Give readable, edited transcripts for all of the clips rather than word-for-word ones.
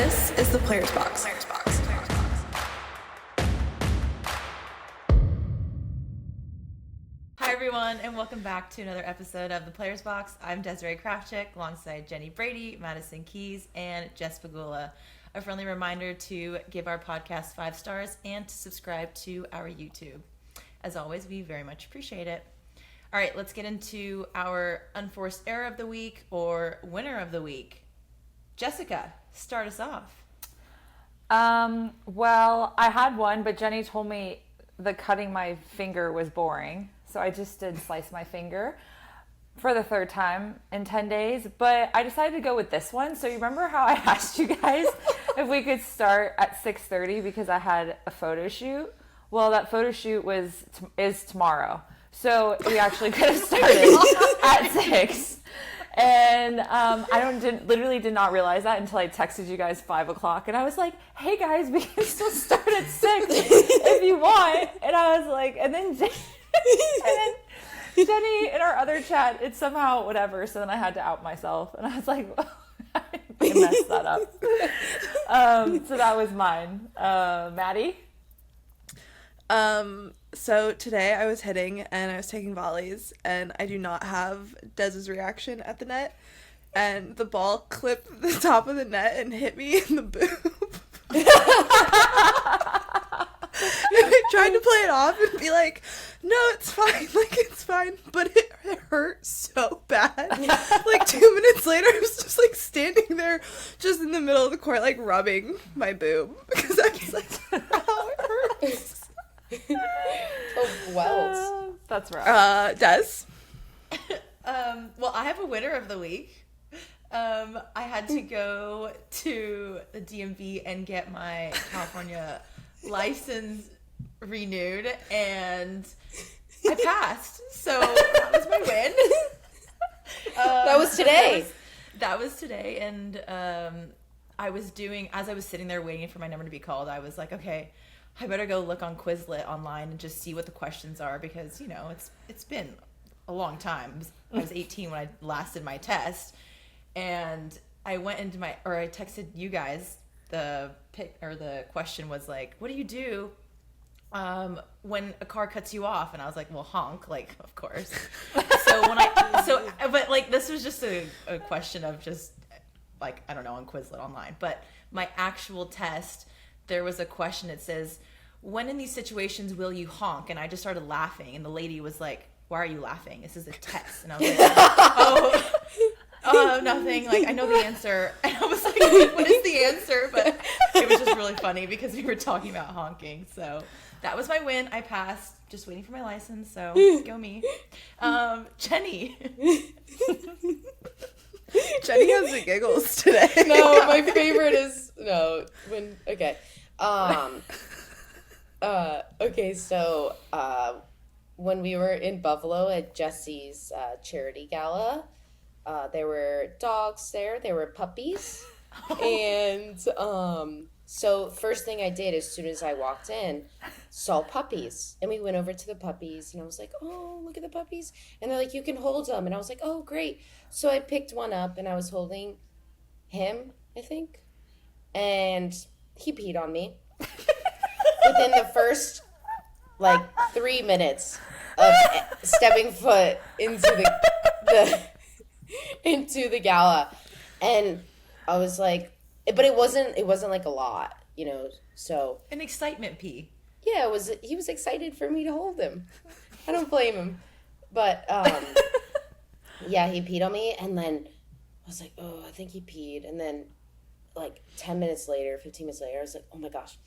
This is the Players Box. Hi everyone, and welcome back to another episode of the Players Box. I'm Desiree Kravchik, alongside Jenny Brady, Madison Keys, and Jess Pagula. A friendly reminder to give our podcast 5 stars and to subscribe to our YouTube. As always, we very much appreciate it. All right, let's get into our Unforced Error of the Week or Winner of the Week. Jessica, start us off. Well, I had one, but Jenny told me the cutting my finger was boring. So I just did slice my finger for the 3rd time in 10 days. But I decided to go with this one. So you remember how I asked you guys if we could start at 6:30 because I had a photo shoot? Well, that photo shoot is tomorrow. So we actually could have started at 6. And literally did not realize that until I texted you guys 5 o'clock. And I was like, hey guys, we can still start at 6 if you want. And I was like, and then Jenny in our other chat, it's somehow whatever. So then I had to out myself. And I was like, I messed that up. So that was mine. Maddie? So today I was hitting and I was taking volleys and I do not have Dez's reaction at the net, and the ball clipped the top of the net and hit me in the boob. And I tried to play it off and be like, no, it's fine, it's fine, but it hurt so bad. 2 minutes later, I was just standing there just in the middle of the court rubbing my boob because I was like, oh, it hurts. Oh, well. That's right. Des? Well, I have a winner of the week. I had to go to the DMV and get my California license renewed, and I passed. So that was my win. That was today. That was today, and as I was sitting there waiting for my number to be called, I was like, okay, I better go look on Quizlet online and just see what the questions are because, it's been a long time. I was 18 when I last did my test, and I went into I texted you guys, the question was like, what do you do when a car cuts you off? And I was like, well, honk, of course. But this was just a question of just I don't know, on Quizlet online, but my actual test, there was a question that says, when in these situations will you honk? And I just started laughing, and the lady was like, why are you laughing? This is a test. And I was like, oh, nothing. I know the answer. And I was like, what is the answer? But it was just really funny because we were talking about honking. So that was my win. I passed. Just waiting for my license. So go me. Jenny. Jenny has the giggles today. No, my favorite is okay. Okay, so when we were in Buffalo at Jesse's charity gala, there were dogs there. There were puppies, and so first thing I did as soon as I walked in, saw puppies, and we went over to the puppies, and I was like, oh, look at the puppies, and they're like, you can hold them, and I was like, oh, great. So I picked one up, and I was holding him, I think, and he peed on me within the first 3 minutes of stepping foot into the gala, and I was like, but it wasn't a lot, so An excitement pee. yeah, he was excited for me to hold him. I don't blame him, but yeah, he peed on me, and then I was like, oh, I think he peed, and then 15 minutes later, I was like, oh my gosh.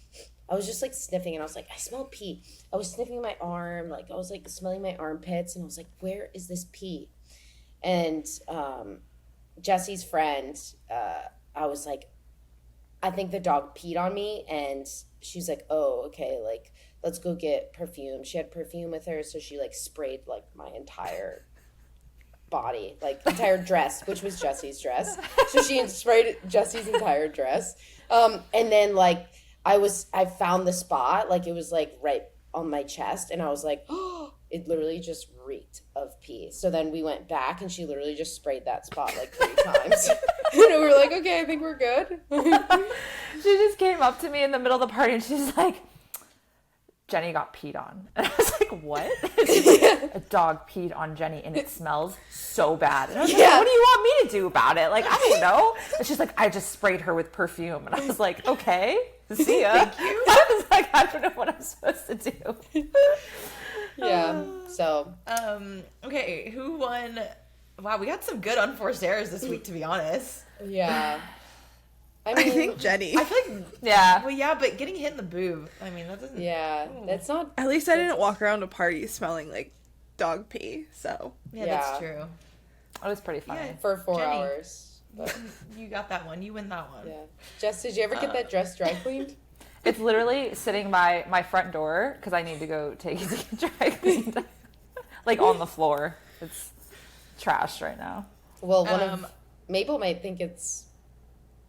I was just sniffing, and I was like, I smell pee. I was sniffing my arm, I was smelling my armpits, and I was like, where is this pee? And Jesse's friend, I was like, I think the dog peed on me, and she's like, oh, okay, let's go get perfume. She had perfume with her, so she sprayed my entire body, entire dress, which was Jesse's dress. So she sprayed Jesse's entire dress. And then I found the spot, it was right on my chest, and I was like, oh, it literally just reeked of pee. So then we went back, and she literally just sprayed that spot like 3 times. And we were like, okay, I think we're good. She just came up to me in the middle of the party, and she's like, Jenny got peed on. And I was like, what? She's like, a dog peed on Jenny, and it smells so bad. And I was like, what do you want me to do about it? Like, I don't know. And she's like, I just sprayed her with perfume. And I was like, okay, see ya. Thank you. I was like, I don't know what I'm supposed to do. Yeah, so. Okay, who won? Wow, we got some good unforced errors this week, to be honest. Yeah. I mean, I think Jenny. I feel like, Yeah. well, yeah, but getting hit in the boob, I mean, that doesn't. yeah, that's not. At least I didn't walk around a party smelling like dog pee, so. Yeah, Yeah. that's true. It was pretty funny. Yeah. For 4 Jenny. hours. But, You got that one. You win that one. yeah. Jess, did you ever get that dress dry cleaned? It's literally sitting by my front door because I need to go take it to get dry cleaned. Like on the floor. It's trashed right now. Well, one of Maple might think it's,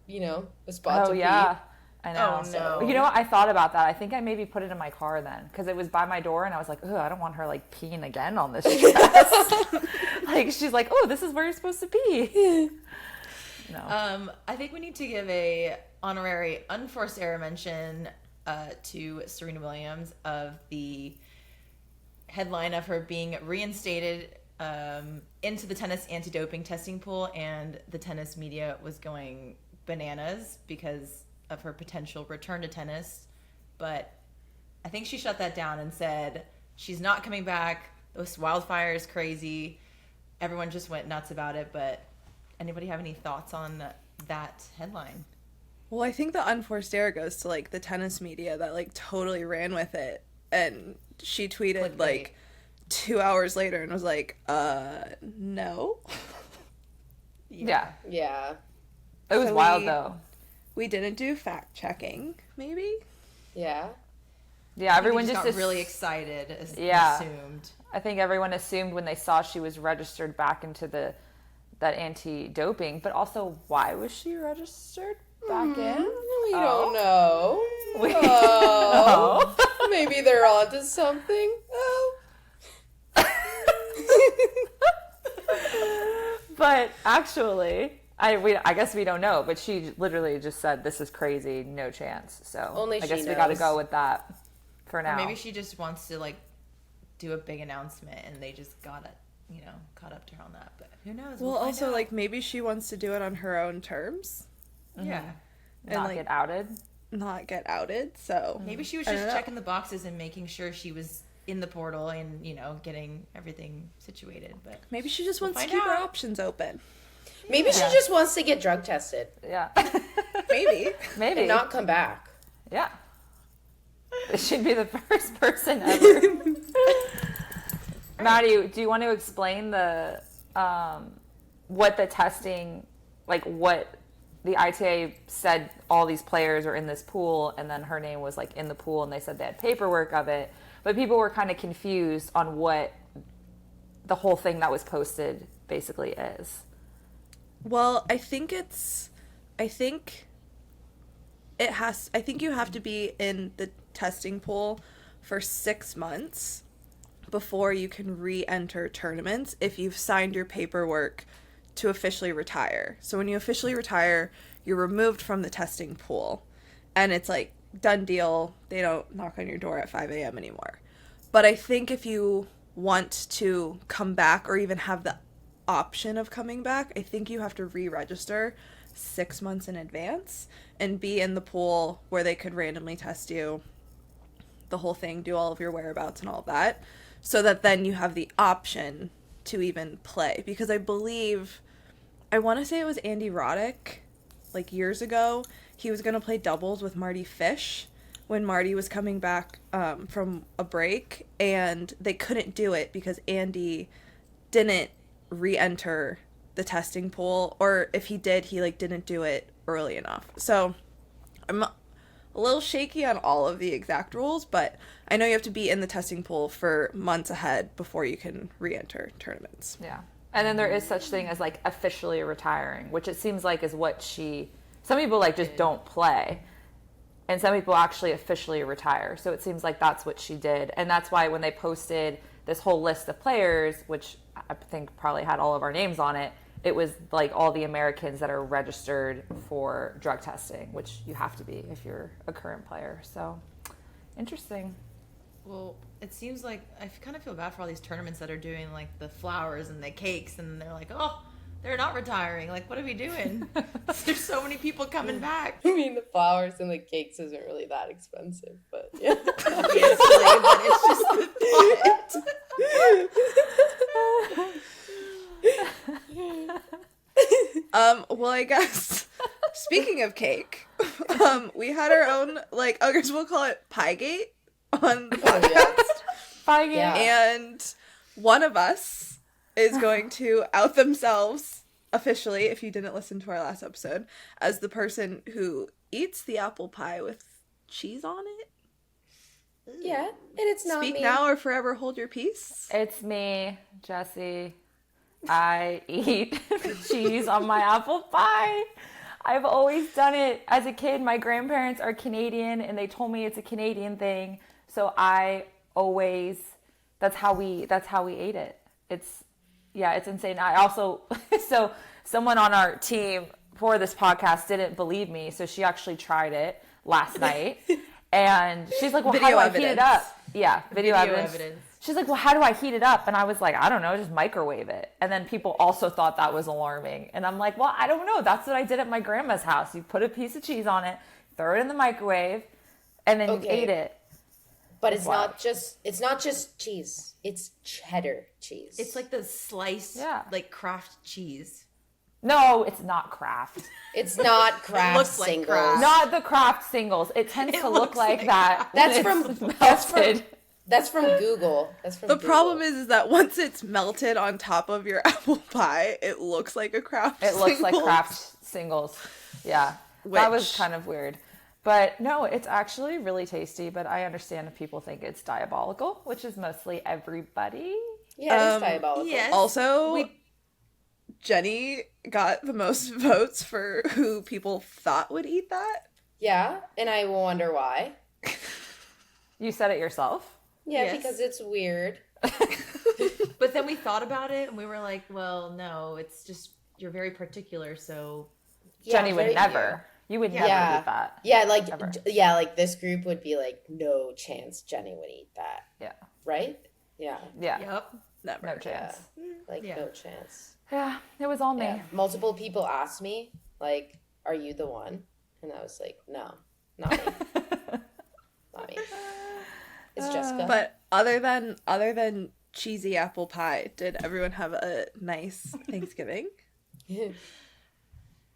a spot to Yeah. I know. Oh, no. You know what? I thought about that. I think I maybe put it in my car then because it was by my door and I was like, oh, I don't want her like peeing again on this dress. Like she's like, oh, this is where you're supposed to pee. No. I think we need to give a honorary unforced error mention to Serena Williams of the headline of her being reinstated into the tennis anti-doping testing pool, and the tennis media was going bananas because of her potential return to tennis. But I think she shut that down and said she's not coming back. This wildfire is crazy. Everyone just went nuts about it. But anybody have any thoughts on that headline? Well, I think the unforced error goes to like the tennis media that like totally ran with it, and she tweeted Clickbait. like 2 hours later and was like, no. Yeah. Yeah. It was So wild though. We didn't do fact checking, maybe? Yeah. Yeah, everyone just just got really excited, Yeah. assumed. I think everyone assumed when they saw she was registered back into that anti-doping, but also why was she registered back in? We don't know. We Oh, maybe they're onto something. Oh. But actually, I guess we don't know, but she literally just said, this is crazy, no chance. So Only I guess she we got to knows. go with that for now. Or maybe she just wants to like do a big announcement, and they just got it, caught up to her on that. But who knows? Well, find also, out. like, maybe she wants to do it on her own terms, yeah, and, Not like, get outed. not get outed, so. maybe she was I just don't know. checking the boxes and making sure she was in the portal and getting everything situated. But Maybe she just wants to find keep her out. options open. Maybe she just wants to get drug tested Yeah. Maybe. Maybe. and not come back. Yeah. She'd be the first person ever. Madi, do you want to explain the what the testing, like what the ITA said all these players are in this pool, and then her name was like in the pool, and they said they had paperwork of it, but people were kind of confused on what the whole thing that was posted basically is. Well, I think you have to be in the testing pool for 6 months before you can re-enter tournaments if you've signed your paperwork to officially retire. So when you officially retire, you're removed from the testing pool, and it's like done deal. They don't knock on your door at 5 a.m. anymore. But I think if you want to come back or even have the option of coming back, I think you have to re-register 6 months in advance and be in the pool where they could randomly test you, the whole thing, do all of your whereabouts and all of that, so that then you have the option to even play. Because I want to say it was Andy Roddick, like years ago, he was going to play doubles with Marty Fish when Marty was coming back from a break, and they couldn't do it because Andy didn't re-enter the testing pool, or if he did, he like didn't do it early enough. So I'm a little shaky on all of the exact rules, but I know you have to be in the testing pool for months ahead before you can re-enter tournaments. Yeah. And then there is such thing as like officially retiring, which it seems like is what some people like just don't play, and some people actually officially retire. So it seems like that's what she did. And that's why when they posted this whole list of players, which I think probably had all of our names on it. It was like all the Americans that are registered for drug testing, which you have to be if you're a current player. So interesting. Well, it seems like I kind of feel bad for all these tournaments that are doing like the flowers and the cakes, and they're like, oh, they're not retiring. Like, what are we doing? There's so many people coming back. I mean, the flowers and the cakes isn't really that expensive, but yeah. Obviously, but it's just the thought. Well, I guess speaking of cake, we had our own, like, I guess we'll call it Piegate on the podcast. Piegate. Yeah. And one of us is going to out themselves officially, if you didn't listen to our last episode, as the person who eats the apple pie with cheese on it. Yeah, and it's not Speak me. now or forever hold your peace. It's me, Jessie. I eat cheese on my apple pie. I've always done it. As a kid, my grandparents are Canadian, and they told me it's a Canadian thing. So I always, that's how we ate it. It's insane. I also, so someone on our team for this podcast didn't believe me, so she actually tried it last night. And she's like, well, how do I heat it up? Yeah, video evidence. She's like, well, how do I heat it up? And I was like, I don't know, just microwave it. And then people also thought that was alarming. And I'm like, well, I don't know. That's what I did at my grandma's house. You put a piece of cheese on it, throw it in the microwave, and then you ate it. But it's not just cheese. It's cheddar cheese. It's like the sliced, like Kraft cheese. No, it's not Kraft. It's not Kraft looks like singles. Kraft. Not the Kraft singles. It tends to look like that. That's melted. That's from Google. The problem is that once it's melted on top of your apple pie, it looks like a Kraft It looks like Singles. Kraft singles. Yeah. That was kind of weird. But no, it's actually really tasty, but I understand if people think it's diabolical, which is mostly everybody. Yeah, it's diabolical. Yes. Also, Jenny got the most votes for who people thought would eat that. Yeah, and I wonder why. You said it yourself? Yeah, Yes. because it's weird. But then we thought about it and we were like, well, no, it's just, you're very particular, so. Jenny very would never. weird. You would never Yeah. eat that. Yeah, like Ever. like this group would be like, no chance Jenny would eat that. Yeah. Right? Yeah. Yeah. Yep. Never. No chance. Like Yeah. no chance. Yeah, it was all me. Yeah. Multiple people asked me, like, are you the one? And I was like, no, not me. Not me. It's Jessica. But other than cheesy apple pie, did everyone have a nice Thanksgiving? yeah.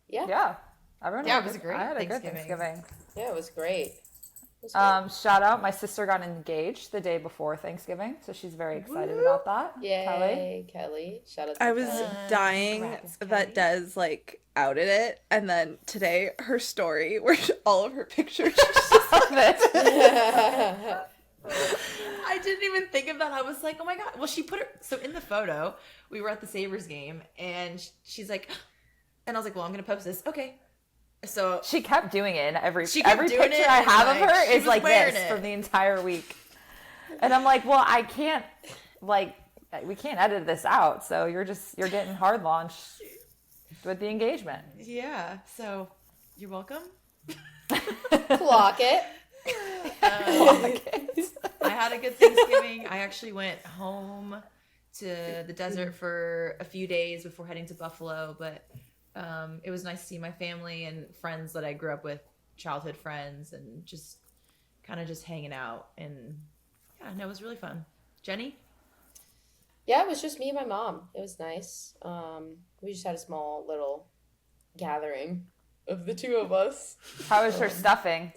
Yeah. Everyone Yeah, had it was good- great I had a good Thanksgiving. Thanksgiving. Yeah, it was great. It was great. Shout out, my sister got engaged the day before Thanksgiving, so she's very excited about that. Yay, Kelly. Shout out to I was Kelly. dying congrats, that Des like outed it, and then today her story where all of her pictures. I didn't even think of that. I was like, oh my God. Well, she put her, so in the photo, we were at the Sabres game, and she's like, and I was like, well, I'm going to post this. Okay. So She kept doing it, and every She kept doing picture it, I and, have of like, her she is was like wearing this it. from the entire week. And I'm like, well, I can't, like, we can't edit this out, so you're getting hard launched with the engagement. yeah, so you're welcome. Clock it. I had a good Thanksgiving. I actually went home to the desert for a few days before heading to Buffalo, but it was nice to see my family and friends that I grew up with, childhood friends, and just kind of just hanging out. And yeah, no, it was really fun. Jenny? Yeah, it was just me and my mom. It was nice. We just had a small little gathering of the two of us. How was her stuffing?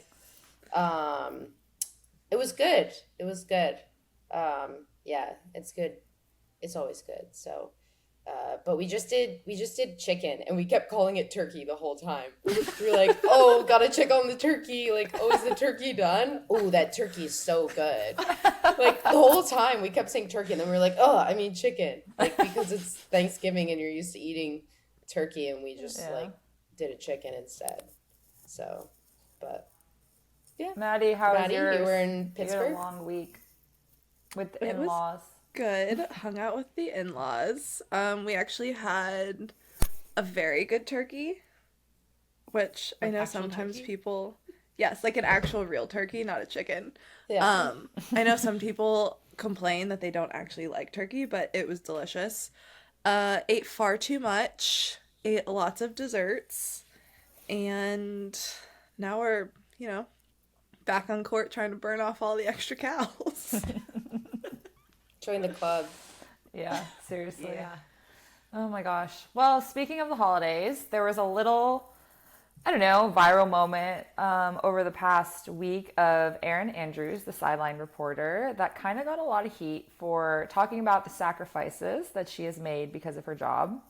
It was good. It was good. Yeah, it's good. It's always good. So, but we just did chicken, and we kept calling it turkey the whole time. We were like, oh, gotta check on the turkey. Like, oh, is the turkey done? Oh, that turkey is so good. Like, the whole time we kept saying turkey, and then we were like, oh, I mean chicken. Like, because it's Thanksgiving and you're used to eating turkey, and we just like did a chicken instead. So, but yeah. Maddie, how was Maddie, yours? you were in You had Pittsburgh? a long week with the It was- in-laws. Good. Hung out with the in-laws. We actually had a very good turkey, which I know sometimes people, yes, like an actual real turkey, not a chicken. Yeah. I know some people complain that they don't actually like turkey, but it was delicious. Ate far too much, ate lots of desserts, and now we're, back on court trying to burn off all the extra cows. Join the club. Yeah, seriously. Yeah. Oh my gosh. Well, speaking of the holidays, there was a little, I don't know, viral moment over the past week of Erin Andrews, the sideline reporter, that kind of got a lot of heat for talking about the sacrifices that she has made because of her job.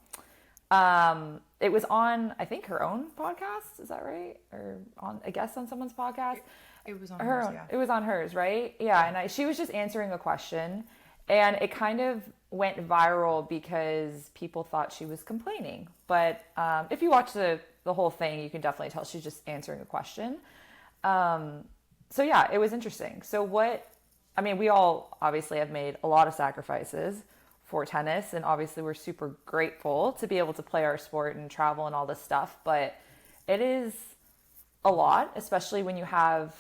It was on, I think, her own podcast. Is that right? Or on, I guess, on someone's podcast. It was on Her, hers, yeah. It was on hers, right? Yeah, and she was just answering a question, and it kind of went viral because people thought she was complaining. But if you watch the whole thing, you can definitely tell she's just answering a question. So yeah, it was interesting. So we all obviously have made a lot of sacrifices for tennis, and obviously we're super grateful to be able to play our sport and travel and all this stuff, but it is a lot, especially when you have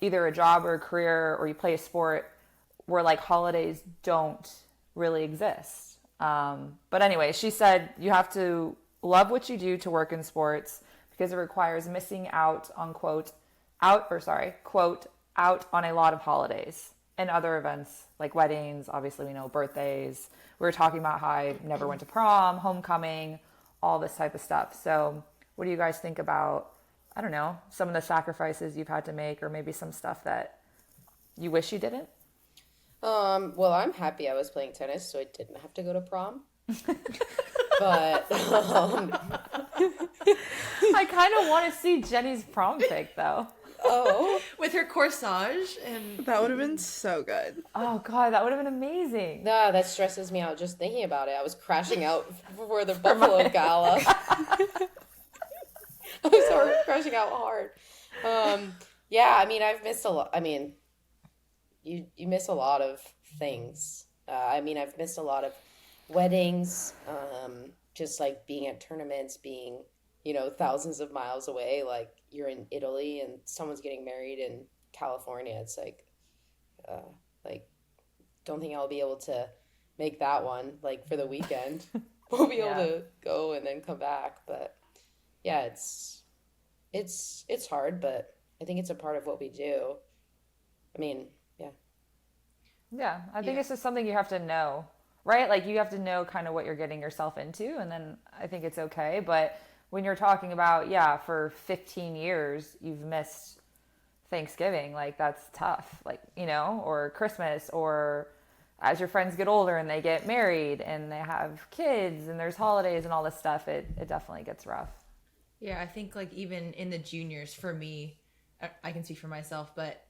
either a job or a career or you play a sport where like holidays don't really exist. But anyway, she said you have to love what you do to work in sports because it requires missing out on quote out on a lot of holidays and other events like weddings. Obviously, we know birthdays. We were talking about how I never went to prom, homecoming, all this type of stuff. So what do you guys think about, I don't know, some of the sacrifices you've had to make, or maybe some stuff that you wish you didn't? Well, I'm happy I was playing tennis, so I didn't have to go to prom. But I kind of want to see Jenny's prom pic, though. oh, With her corsage and That would have been so good. Oh, God, that would have been amazing. nah, that stresses me out just thinking about it. I was crashing out for the Buffalo Gala. I was crashing out hard. Yeah, I mean, I've missed a lot. I mean, you miss a lot of things. I've missed a lot of weddings, just like being at tournaments, being, thousands of miles away. Like you're in Italy and someone's getting married in California. It's like, don't think I'll be able to make that one, like for the weekend. We'll be able to go and then come back. But yeah, it's hard, but I think it's a part of what we do. I mean, yeah. Yeah, I think it's just something you have to know, right? Like you have to know kind of what you're getting yourself into, and then I think it's okay. But when you're talking about, for 15 years, you've missed Thanksgiving, like that's tough, like, or Christmas, or as your friends get older and they get married and they have kids and there's holidays and all this stuff, it definitely gets rough. yeah, I think like even in the juniors, for me, I can speak for myself, but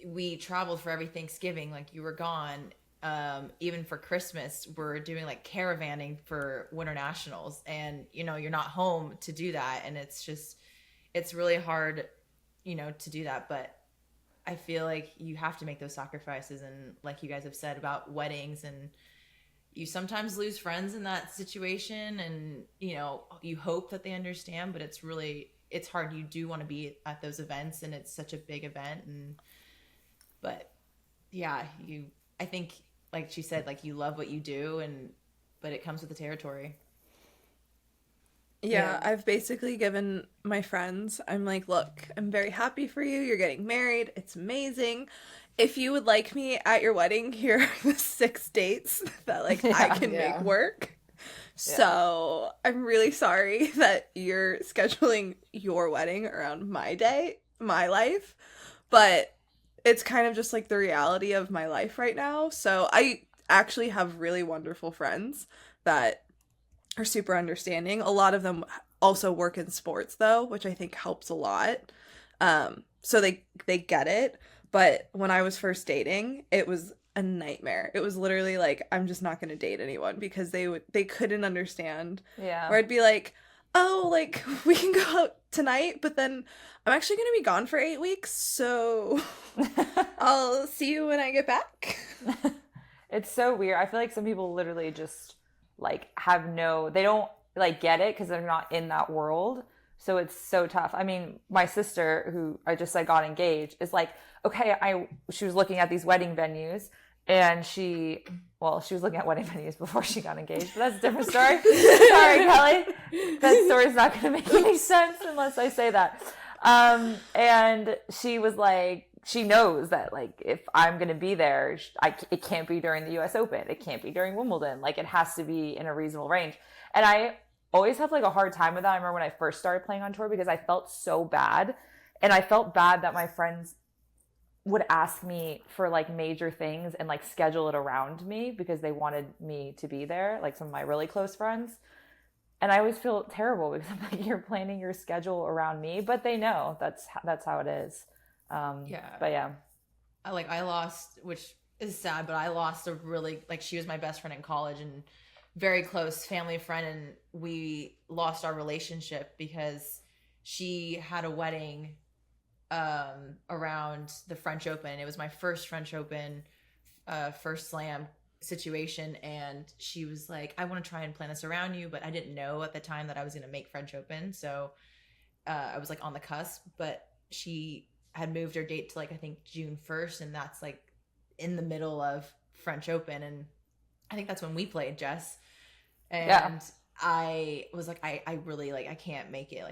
we traveled for every Thanksgiving. Like you were gone. Even for Christmas, we're doing like caravanning for Winter Nationals, and you're not home to do that, and it's really hard, to do that. But I feel like you have to make those sacrifices, and like you guys have said about weddings, and you sometimes lose friends in that situation, and you hope that they understand, but it's hard. You do want to be at those events, and it's such a big event, but yeah, I think, like she said, like you love what you do, but it comes with the territory. Yeah, I've basically given my friends, I'm like, look, I'm very happy for you. You're getting married. It's amazing. If you would like me at your wedding, here are the 6 dates that I can make work. So I'm really sorry that you're scheduling your wedding around my day, my life, but it's kind of just like the reality of my life right now. So I actually have really wonderful friends that are super understanding. A lot of them also work in sports though, which I think helps a lot. So they get it. But when I was first dating, it was a nightmare. It was literally like, I'm just not going to date anyone because they couldn't understand. Yeah. Where I'd be like, oh, like we can go out tonight, but then I'm actually going to be gone for 8 weeks. So I'll see you when I get back. It's so weird. I feel like some people literally just like they don't like get it because they're not in that world. So it's so tough. I mean, my sister, who I just said got engaged, is like, okay, she was looking at these wedding venues, and she was looking at wedding venues before she got engaged, but that's a different story. Sorry, Kelly. That story's not going to make any sense unless I say that. And she was like, she knows that like if I'm going to be there, it can't be during the US Open. It can't be during Wimbledon. Like it has to be in a reasonable range. And I always have like a hard time with that. I remember when I first started playing on tour because I felt so bad. And I felt bad that my friends would ask me for like major things and like schedule it around me because they wanted me to be there, like some of my really close friends. And I always feel terrible because I'm like, you're planning your schedule around me, but they know that's how it is. But yeah, I lost, which is sad, but I lost a really, like, she was my best friend in college and very close family friend, and we lost our relationship because she had a wedding around the French Open. It was my first French Open, first slam situation, and she was like, I want to try and plan this around you, but I didn't know at the time that I was going to make French Open, so I was like on the cusp, but she had moved her date to like I think June 1st, and that's like in the middle of French Open, and I think that's when we played, Jess. And I was like, I really like, I can't make it.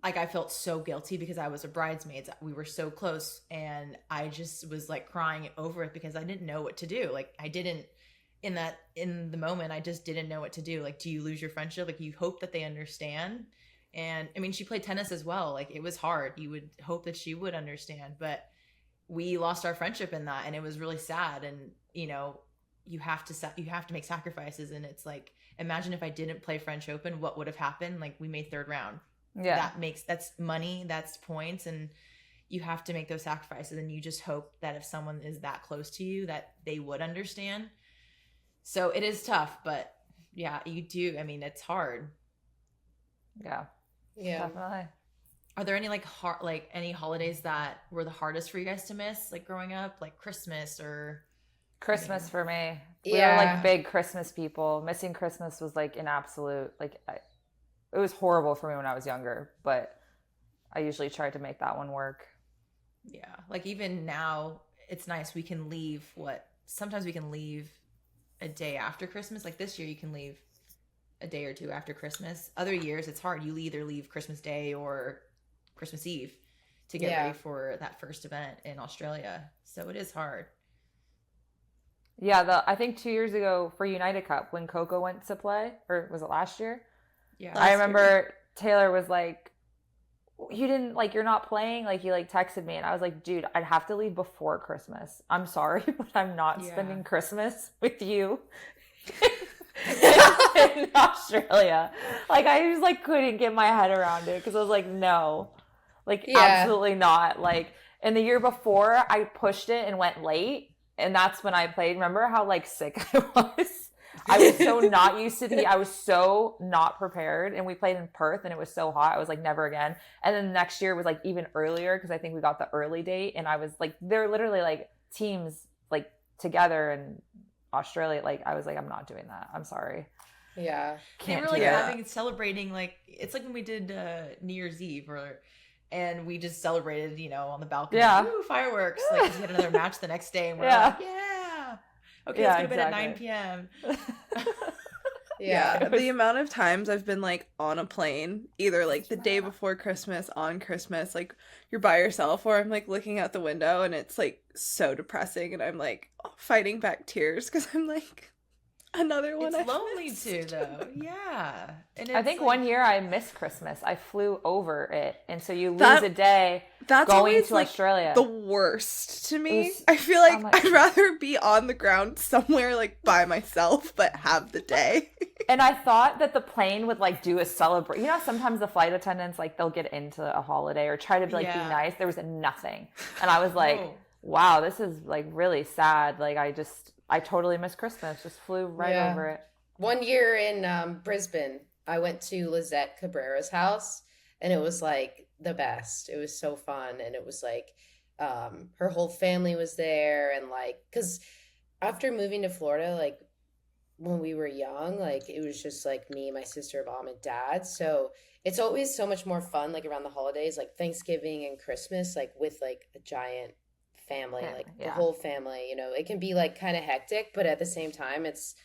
I felt so guilty because I was a bridesmaid. We were so close, and I just was like crying over it because I didn't know what to do. Like I didn't in the moment, I just didn't know what to do. Like, do you lose your friendship? Like you hope that they understand. And I mean, she played tennis as well. Like it was hard. You would hope that she would understand, but we lost our friendship in that, and it was really sad. And you know, you have to make sacrifices, and it's like, imagine if I didn't play French Open, what would have happened? Like we made third round. Yeah, that's money, that's points, and you have to make those sacrifices. And you just hope that if someone is that close to you, that they would understand. So it is tough, but yeah, you do. I mean, it's hard. Yeah, definitely. Are there any any holidays that were the hardest for you guys to miss, like growing up, like Christmas or? Christmas for me. We were like big Christmas people. Missing Christmas was like an absolute, it was horrible for me when I was younger, but I usually tried to make that one work. Yeah. Like even now it's nice. We can leave sometimes we can leave a day after Christmas. Like this year you can leave a day or two after Christmas. Other years it's hard. You either leave Christmas Day or Christmas Eve to get ready for that first event in Australia. So it is hard. Yeah, I think 2 years ago for United Cup when Coco went to play, or was it last year? Yeah. I remember Taylor was like, you're not playing? Like he texted me, and I was like, dude, I'd have to leave before Christmas. I'm sorry, but I'm not spending Christmas with you in Australia. Like I just couldn't get my head around it because I was like, no, absolutely not. Like, and the year before I pushed it and went late. And that's when I played. Remember how sick I was? I was so not used to I was so not prepared. And we played in Perth and it was so hot. I was like, never again. And then the next year was even earlier because I think we got the early date. And I was they're literally teams together in Australia. I was like, I'm not doing that. I'm sorry. Yeah. They were celebrating it's like when we did New Year's Eve and we just celebrated, on the balcony. Yeah. Woo, fireworks. We had another match the next day and we're like, okay, let's go to bed at 9 p.m. Yeah. The amount of times I've been on a plane, either the day before Christmas, on Christmas, you're by yourself, or I'm looking out the window and it's so depressing and I'm fighting back tears because I'm another one. It's lonely too, though. Yeah. And I think one year I missed Christmas. I flew over it, and so you lose a day going to Australia. The worst to me. I feel I'd rather be on the ground somewhere by myself, but have the day. And I thought that the plane would do a celebration. Sometimes the flight attendants they'll get into a holiday or try to be nice. There was nothing, and I was wow, this is really sad. I totally missed Christmas. Just flew right over it. One year in Brisbane, I went to Lizette Cabrera's house, and it was the best. It was so fun, and it was her whole family was there, and because after moving to Florida, like when we were young, like it was just like me, my sister, mom, and dad. So it's always so much more fun, like around the holidays, like Thanksgiving and Christmas, like with like a giant family, Family, like the yeah. whole family. It can be like kind of hectic, but at the same time, it's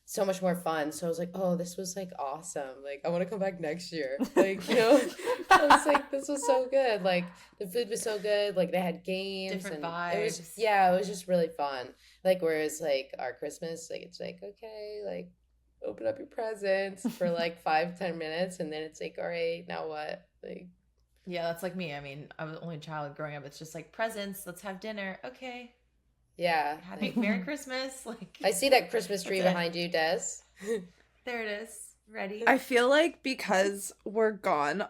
so much more fun. So I was like, oh, this was like awesome. Like, I want to come back next year. Like, I was like, this was so good. Like, the food was so good. Like, they had games. Different and it was, vibes. yeah, it was just really fun. Like, whereas, like, our Christmas, like, it's like, okay, like, open up your presents for like 5-10 minutes. And then it's like, all right, now what? Like, Yeah, that's like me. I mean, I was the only child growing up. It's just like presents. Let's have dinner. Okay. yeah. Happy Merry Christmas. Like I see that Christmas tree That's it. behind you, Des. there it is. Ready. I feel like because we're gone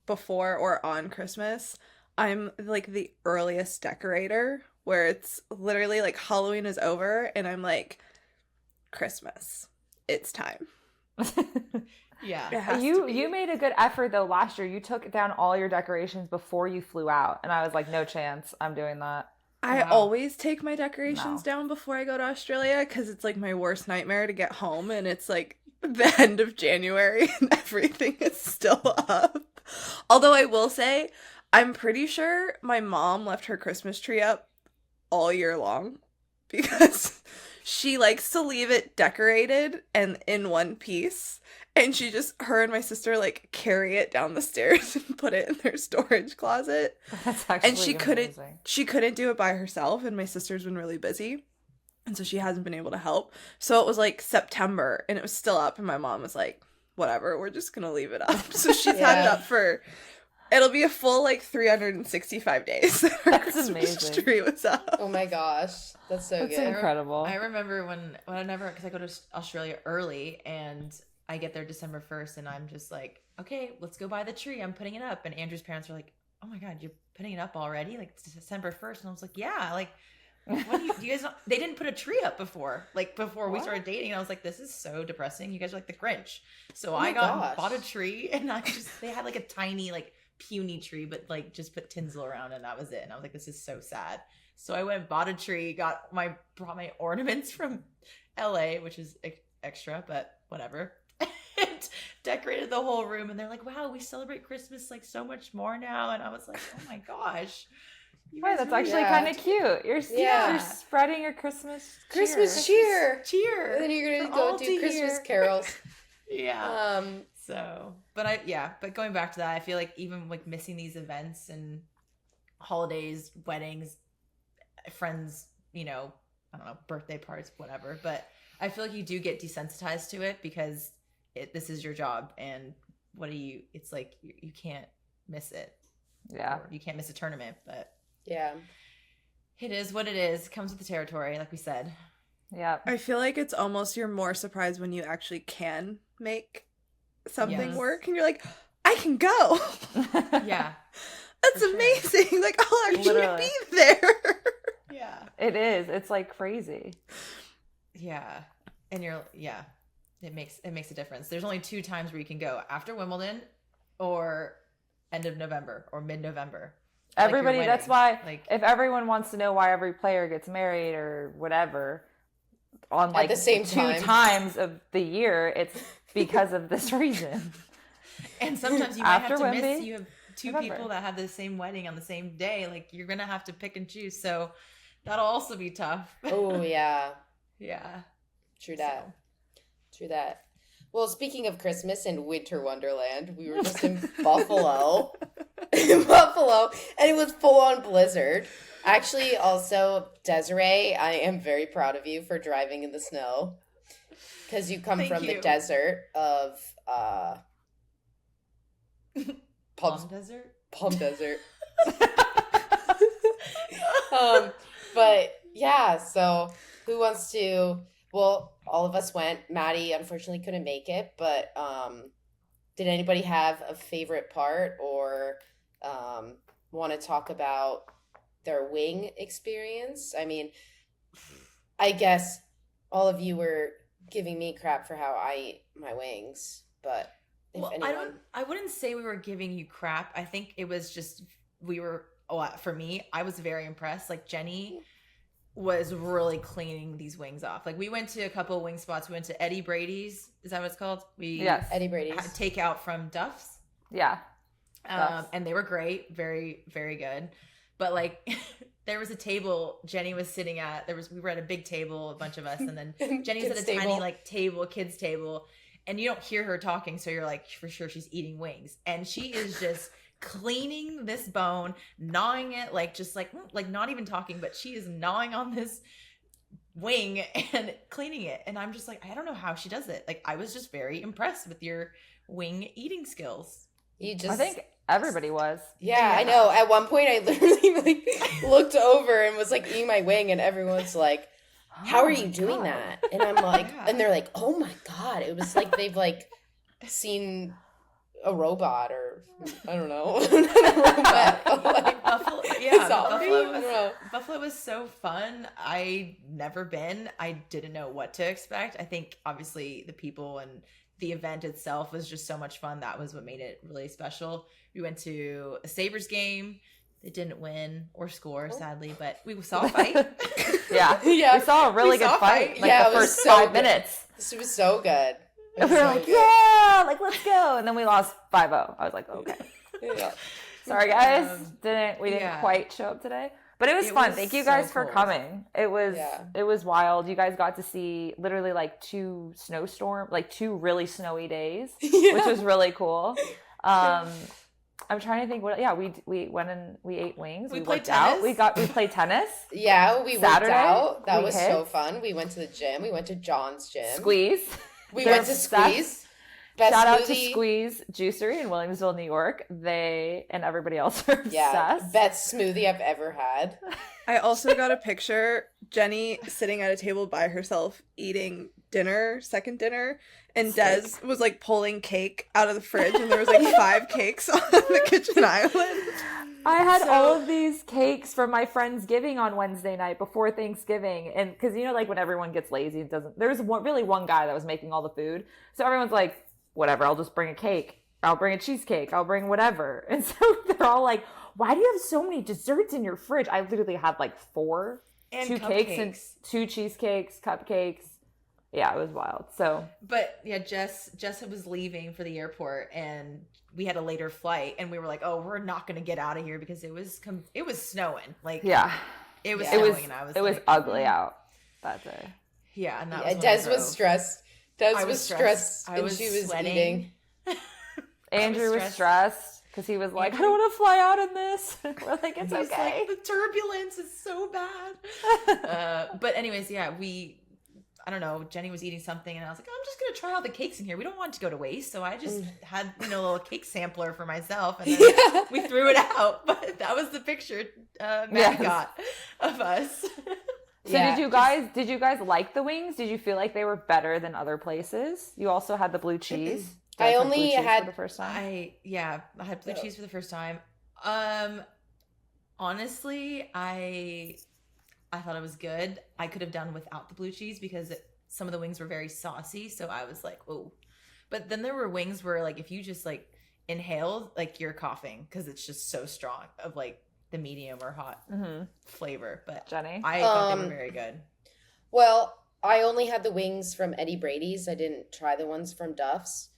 before or on Christmas, I'm like the earliest decorator where it's literally like Halloween is over and I'm like, Christmas. It's time. Yeah. It has to You be. you made a good effort though last year. You took down all your decorations before you flew out, and I was like, no chance, I'm doing that. I Wow. always take my decorations No. down before I go to Australia because it's like my worst nightmare to get home and it's like the end of January and everything is still up. Although I will say, I'm pretty sure my mom left her Christmas tree up all year long because she likes to leave it decorated and in one piece. And her and my sister like carry it down the stairs and put it in their storage closet. That's actually And amazing. she couldn't do it by herself, and my sister's been really busy, and so she hasn't been able to help. So it was like September and it was still up, and my mom was like, whatever, we're just gonna leave it up. So she's had it Yeah. up for it'll be a full like 365 days that her That's Christmas amazing. tree was up. Oh my gosh. That's so That's good. incredible. I remember because I go to Australia early and I get there December 1st and I'm just like, okay, let's go buy the tree. I'm putting it up. And Andrew's parents are like, oh my God, you're putting it up already? Like it's December 1st. And I was like, yeah, like, what do you guys, they didn't put a tree up before we What? started dating. And I was like, this is so depressing. You guys are like the Grinch. So Oh I my gosh. bought a tree and they had like a tiny, like puny tree, but like just put tinsel around and that was it. And I was like, this is so sad. So I went and bought a tree, brought my ornaments from LA, which is extra, but whatever. And decorated the whole room. And they're like, wow, we celebrate Christmas like so much more now. And I was like, oh my gosh. You Wait, guys that's really actually Yeah. kind of cute. Yeah. You're spreading your Christmas Christmas cheer. cheer. cheer. And then you're for gonna go all do to Christmas hear. carols. Yeah. Um, So, but going back to that, I feel like even like missing these events and holidays, weddings, friends, I don't know, birthday parties, whatever. But I feel like you do get desensitized to it because this is your job. And it's like you can't miss it. Yeah. Or you can't miss a tournament, but yeah. it is what it is. It comes with the territory, like we said. Yeah. I feel like it's almost you're more surprised when you actually can make something Yes. work and you're like, I can go. Yeah. That's For sure. amazing. Like I'll actually Literally. be there. Yeah. It is. It's like crazy. Yeah. And it makes a difference. There's only 2 times where you can go: after Wimbledon or end of November or mid-November. Like your Everybody, that's wedding. why Like, if everyone wants to know why every player gets married or whatever on like the same 2 time. times of the year, it's because of this reason. and sometimes you might have After to miss. Wemby, You have 2 November. people that have the same wedding on the same day. Like you're gonna have to pick and choose. So that'll also be tough. Oh yeah. Yeah. True that. True that. Well, speaking of Christmas and Winter Wonderland, we were just in Buffalo. In Buffalo, and it was full on blizzard. Actually, also, Desiree, I am very proud of you for driving in the snow. Because you come Thank from the you. desert of Palm Desert. Palm Desert. But yeah, so who wants to? Well, all of us went. Maddie unfortunately couldn't make it, but did anybody have a favorite part or want to talk about their wing experience? I mean, I guess all of you were giving me crap for how I eat my wings, but if Well, anyone, I wouldn't say we were giving you crap. I think it was just for me, I was very impressed. Like Jenny was really cleaning these wings off. Like, we went to a couple of wing spots. We went to Eddie Brady's. Is that what it's called? Yes. Eddie Brady's. Had takeout from Duff's. Yeah. And they were great. Very, very good. But, like, there was a table Jenny was sitting at. We were at a big table, a bunch of us. And then Jenny was at a tiny, like, table, kids table. And you don't hear her talking. So you're like, for sure she's eating wings. And she is just cleaning this bone, gnawing it, like, just like not even talking, but she is gnawing on this wing and cleaning it. And I'm just like, I don't know how she does it. Like, I was just very impressed with your wing eating skills. I think everybody was. Yeah, I know. At one point, I literally like looked over and was like eating my wing, and everyone's like, "How are you doing that?" And I'm like, and they're like, "Oh my God!" It was like they've like seen a robot, or I don't know, Buffalo was so fun. I'd never been. I didn't know what to expect. I think obviously the people and the event itself was just so much fun. That was what made it really special. We went to a Sabres game. They didn't win or score, sadly, but we saw a fight. Yeah. We saw a really good fight. Like the first 5 minutes. This was so good. We were like, yeah, like, let's go. And then we lost 5-0. I was like, okay. Yeah. Sorry, guys. We didn't quite show up today. But it was fun. Thank you guys for coming. It was wild. You guys got to see literally like 2 really snowy days, which was really cool. I'm trying to think what. Yeah, we went and we ate wings. We played worked tennis. out. We played tennis. Yeah, we worked Saturday, out. That was so fun. We went to the gym. We went to John's gym. Squeeze. We went to Squeeze. Shout out to Squeeze Juicery in Williamsville, New York. They and everybody else are obsessed. Yeah, best smoothie I've ever had. I also got a picture, Jenny sitting at a table by herself eating second dinner, and Des was like pulling cake out of the fridge, and there was like 5 cakes on the kitchen island. I had all of these cakes from my Friendsgiving on Wednesday night before Thanksgiving. And because, like when everyone gets lazy, there's one guy that was making all the food. So everyone's like, whatever, I'll just bring a cake. I'll bring a cheesecake. I'll bring whatever. And so they're all like, why do you have so many desserts in your fridge? I literally had like 4, and 2 cakes and 2 cheesecakes, cupcakes. Yeah, it was wild. So, but yeah, Jess was leaving for the airport, and we had a later flight, and we were like, "Oh, we're not going to get out of here because it was snowing." Like, it was snowing, and it was ugly out that day. Yeah, and that was Des was stressed. Des was stressed, and she was sweating. eating. Andrew was stressed because he was like, "I don't want to fly out in this." We're like, "It's okay." Like, the turbulence is so bad. But anyways, yeah, I don't know, Jenny was eating something, and I was like, I'm just going to try all the cakes in here. We don't want it to go to waste. So I just had, a little cake sampler for myself, and then we threw it out. But that was the picture Madi got of us. So did you guys like the wings? Did you feel like they were better than other places? You also had the blue cheese. I only had for the first time. I had blue cheese for the first time. Honestly, I thought it was good. I could have done without the blue cheese because some of the wings were very saucy. So I was like, oh. But then there were wings where, like, if you just, like, inhale, like, you're coughing because it's just so strong of, like, the medium or hot flavor. But Jenny? I thought they were very good. Well, I only had the wings from Eddie Brady's. I didn't try the ones from Duff's.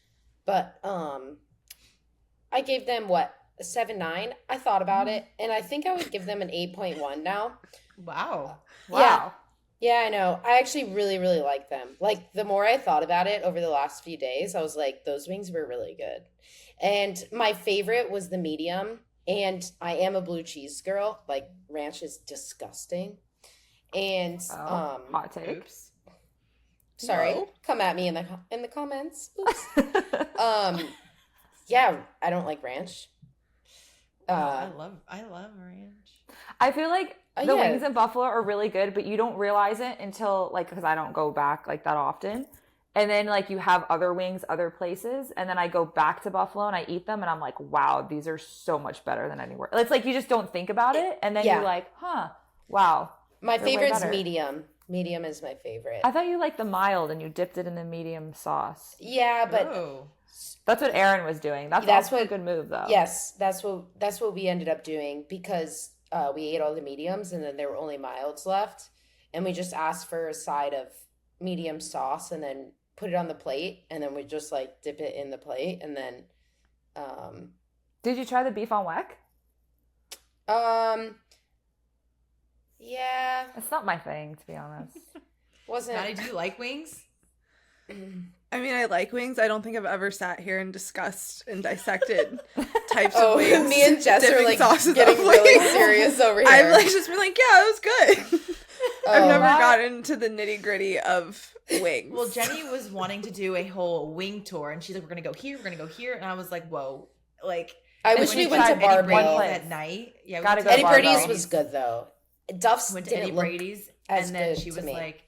But I gave them, a 7.9? I thought about it, and I think I would give them an 8.1 now. Wow. Yeah, I know. I actually really, really like them. Like, the more I thought about it over the last few days, I was like, those wings were really good. And my favorite was the medium, and I am a blue cheese girl. Like, ranch is disgusting. And hot take. Oops. Sorry, come at me in the comments. Oops. Yeah, I don't like ranch. I love ranch. I feel like the wings in Buffalo are really good, but you don't realize it until, like, because I don't go back like that often. And then, like, you have other wings other places, and then I go back to Buffalo and I eat them, and I'm like, wow, these are so much better than anywhere. It's like you just don't think about it, and then you're like, wow. My favorite's medium. Medium is my favorite. I thought you liked the mild and you dipped it in the medium sauce. Yeah, but that's what Aaron was doing. That's a good move, though. Yes, that's what we ended up doing because we ate all the mediums and then there were only milds left. and we just asked for a side of medium sauce and then put it on the plate, and then we just like dip it in the plate, and then Did you try the beef on weck? Yeah, It's not my thing, to be honest. wasn't. Maddie, do you like wings? I mean, I like wings. I don't think I've ever sat here and discussed and dissected types Oh, of wings. me and Jess are dipping like sauces getting on really wings. serious over here. I've like just been like, yeah, it was good. I've Oh. never What? gotten into the nitty gritty of wings. Well, Jenny was wanting to do a whole wing tour, and she's like, "We're gonna go here, we're gonna go here," and I was like, "Whoa!" Like, I And wish when we you went to tried Eddie Barbell. Brady's Brady's place. at night. Yeah, we Gotta went go to Eddie Barbell. Brady's was good though. Duff's Went to didn't Eddie look Brady's, as and then good she to was me. like,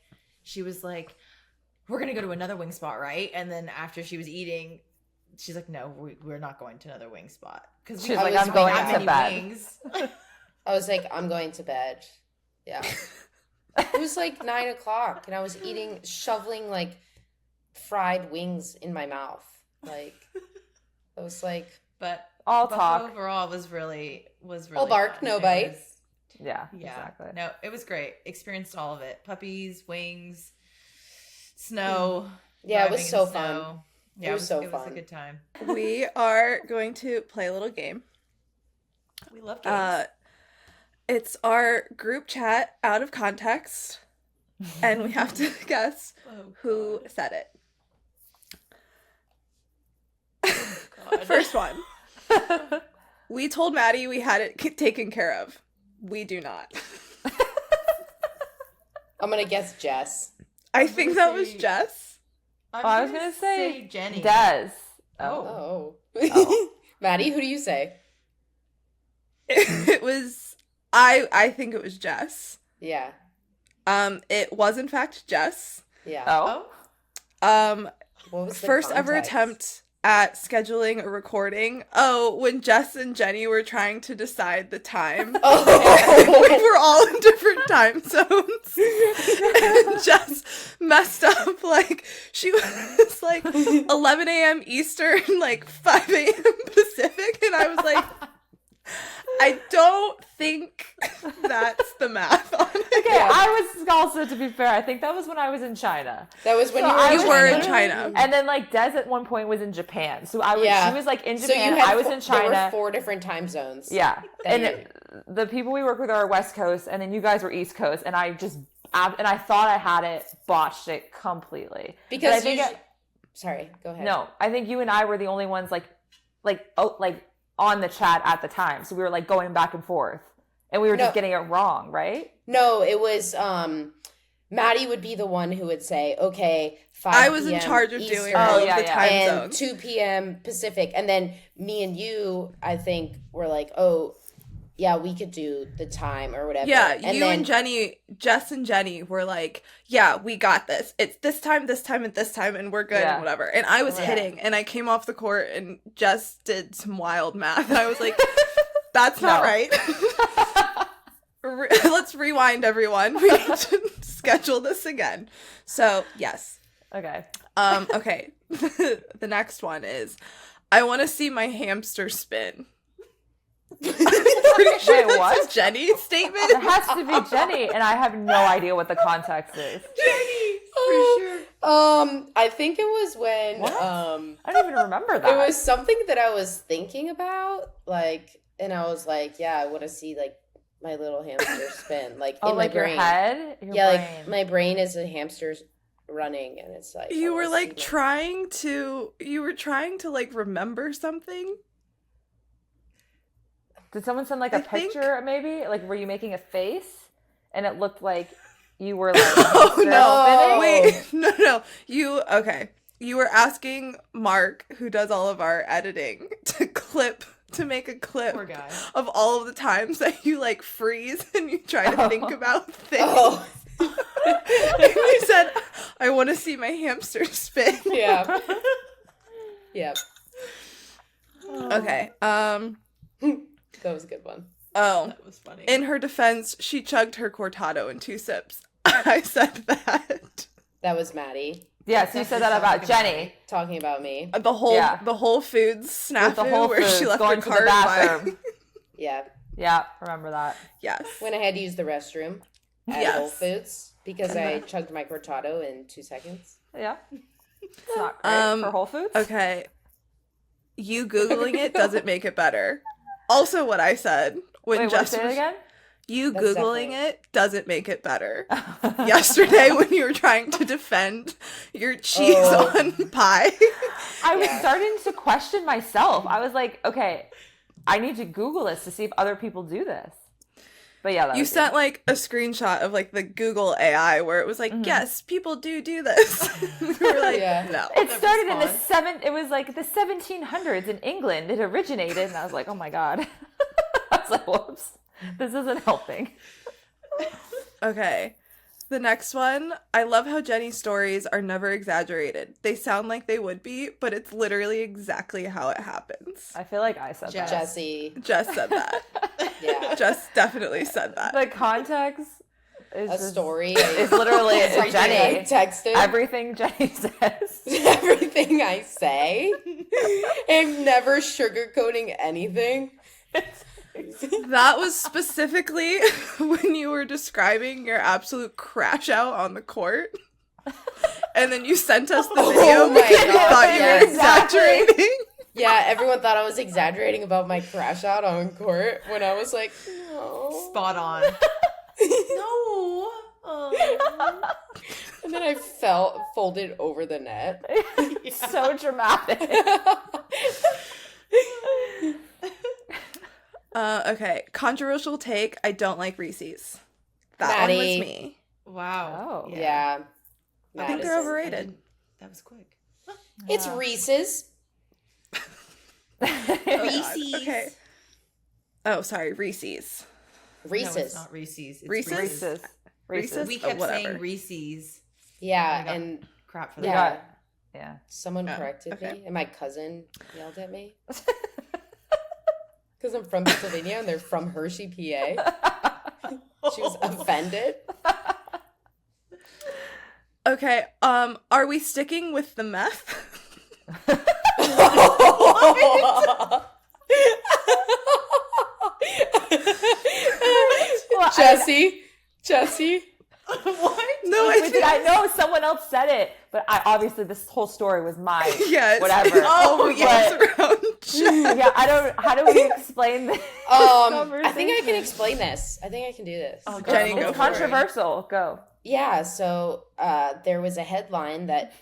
"We're gonna go to another wing spot, right?" And then after she was eating, she's like, "No, we're not going to another wing spot because She's like, I'm going that to many bed. wings." I was like, I'm going to bed. Yeah. It was like 9:00, and I was shoveling like fried wings in my mouth. Like, I was like, But All Buffalo talk. overall was really All bark, fun. no It bite. was- Yeah, Yeah, exactly. no, it was great. Experienced all of it: puppies, wings, snow. yeah, it driving was in so the fun. snow. Yeah, was so It was a fun. good time. we are going to play a little game. We love games. It's our group chat out of context, and we have to guess Oh, who said it. God. First one. We told Maddie we had it taken care of. We do not. I'm gonna guess Jess. I think that was say- Jess. I was gonna say Jenny. Des. Oh. Oh. Maddie, who do you say? It was I think it was Jess. Yeah. It was in fact Jess. Yeah. Oh. Oh, What was the First ever context? attempt at scheduling a recording. Oh, when Jess and Jenny were trying to decide the time. We Oh. were all in different time zones. And Jess messed up. Like, she was like 11 a.m. Eastern, like 5 a.m. Pacific. And I was like, I don't think that's the math on it. Okay, Yeah. I was also, to be fair, I think that was when I was in China. That was when So you I were, was You were in literally- China. And then like Des at one point was in Japan. So I was Yeah. she was like in So Japan, you had I was in There China. were 4 different time zones. Yeah. that And you- the people we work with are West Coast and then you guys were East Coast and I just and I thought I had it, botched it completely. But I Because think sorry, go ahead. no, I think you and I were the only ones like on the chat at the time. So we were like going back and forth. And we were just No. getting it wrong, right? No, it was Maddie would be the one who would say, okay, 5 I was in p.m. charge of Eastern, doing all of yeah, the yeah. time and zones. 2 p.m. Pacific. And then me and you, I think, were like, oh, yeah, we could do the time or whatever. Yeah, and you then, and Jenny, Jess and Jenny were like, yeah, we got this. It's this time, and this time, and we're good Yeah. and whatever. And I was Right. hitting, and I came off the court, and Jess did some wild math. And I was like, that's not No. right. Let's rewind, everyone. We need to schedule this again. So, yes. Okay. Okay. The next one is, I want to see my hamster spin. I'm pretty sure Wait, that's what? a Jenny statement. It has to be Jenny, and I have no idea what the context is. I think it was when What? I don't even remember that. it was something that I was thinking about, like, and I was like, yeah, I want to see like my little hamster spin, like oh, in like my brain. your head? Your Yeah, brain. like my brain is a hamster's running, and it's like I You were wanna like see trying to like remember something. Did someone send like a I think- picture, maybe? Like, were you making a face? And it looked like you were like, Oh hamster no! spinning? Wait, no. You were asking Marc, who does all of our editing, to make a clip poor guy. of all of the times that you like freeze and you try to think about things. Oh, And you said, "I want to see my hamster spin." yeah, yeah. Okay. That was a good one. Oh. That was funny. In her defense, she chugged her cortado in 2 sips. I said that. That was Maddie Yes, you said that about Jenny. talking about me. The Whole Foods snafu With the Whole where she Foods left going her to the card by. bathroom. Yeah, Yeah, remember that. Yes. when I had to use the restroom. at Yes. Whole Foods because I chugged my cortado in 2 seconds. Yeah. It's not great for Whole Foods. Okay. You Googling it doesn't make it better. Also what I said when Wait, Jess say it was... again? You That's Googling definitely- it doesn't make it better. Yesterday when you were trying to defend your cheese on pie. I was Yeah. starting to question myself. I was like, okay, I need to Google this to see if other people do this. But yeah, that You was sent like a screenshot of like the Google AI where it was like, yes, people do this. We were like, Yeah. no. It started in the response. it was like the 1700s in England. It originated, and I was like, oh my god. I was like, whoops, this isn't helping. Okay. The next one, I love how Jenny's stories are never exaggerated. They sound like they would be, but it's literally exactly how it happens. I feel like I said Jess. that. Jesse. Jess said that. Yeah. Jess definitely said that. The context is A just, story. It's literally Everything Jenny. I texted. Everything Jenny says. Everything I say. I'm never sugarcoating anything. That was specifically when you were describing your absolute crash out on the court. And then you sent us the video Oh my because you God, thought you yes. were exaggerating. Yeah, everyone thought I was exaggerating about my crash out on court when I was like, no. Spot on. No. And then I folded over the net. So dramatic. Okay, controversial take. I don't like Reese's. That one was Maddie. me. Wow. Oh. Yeah. I think they're Madison. I overrated. didn't- That was quick. It's Reese's. Reese's. Okay. Oh, sorry, Reese's. No, Reese's. it's not Reese's. It's Reese's? Reese's. Reese's? We Oh, kept whatever. saying Reese's. Yeah, I got and crap for We that. Yeah. got- yeah. someone Oh, corrected okay. me, and my cousin yelled at me. Because I'm from Pennsylvania, and they're from Hershey, PA. She was offended. Okay, are we sticking with the meth? Well, Jesse. No, I know someone else said it, but obviously this whole story was mine. Yes. Whatever. Oh, yes, But- around Jess. Yeah, I don't. How do we explain this? I think I can explain this. I think I can do this. Oh, Jenny, go go It's for it. controversial. Go. Yeah, so there was a headline that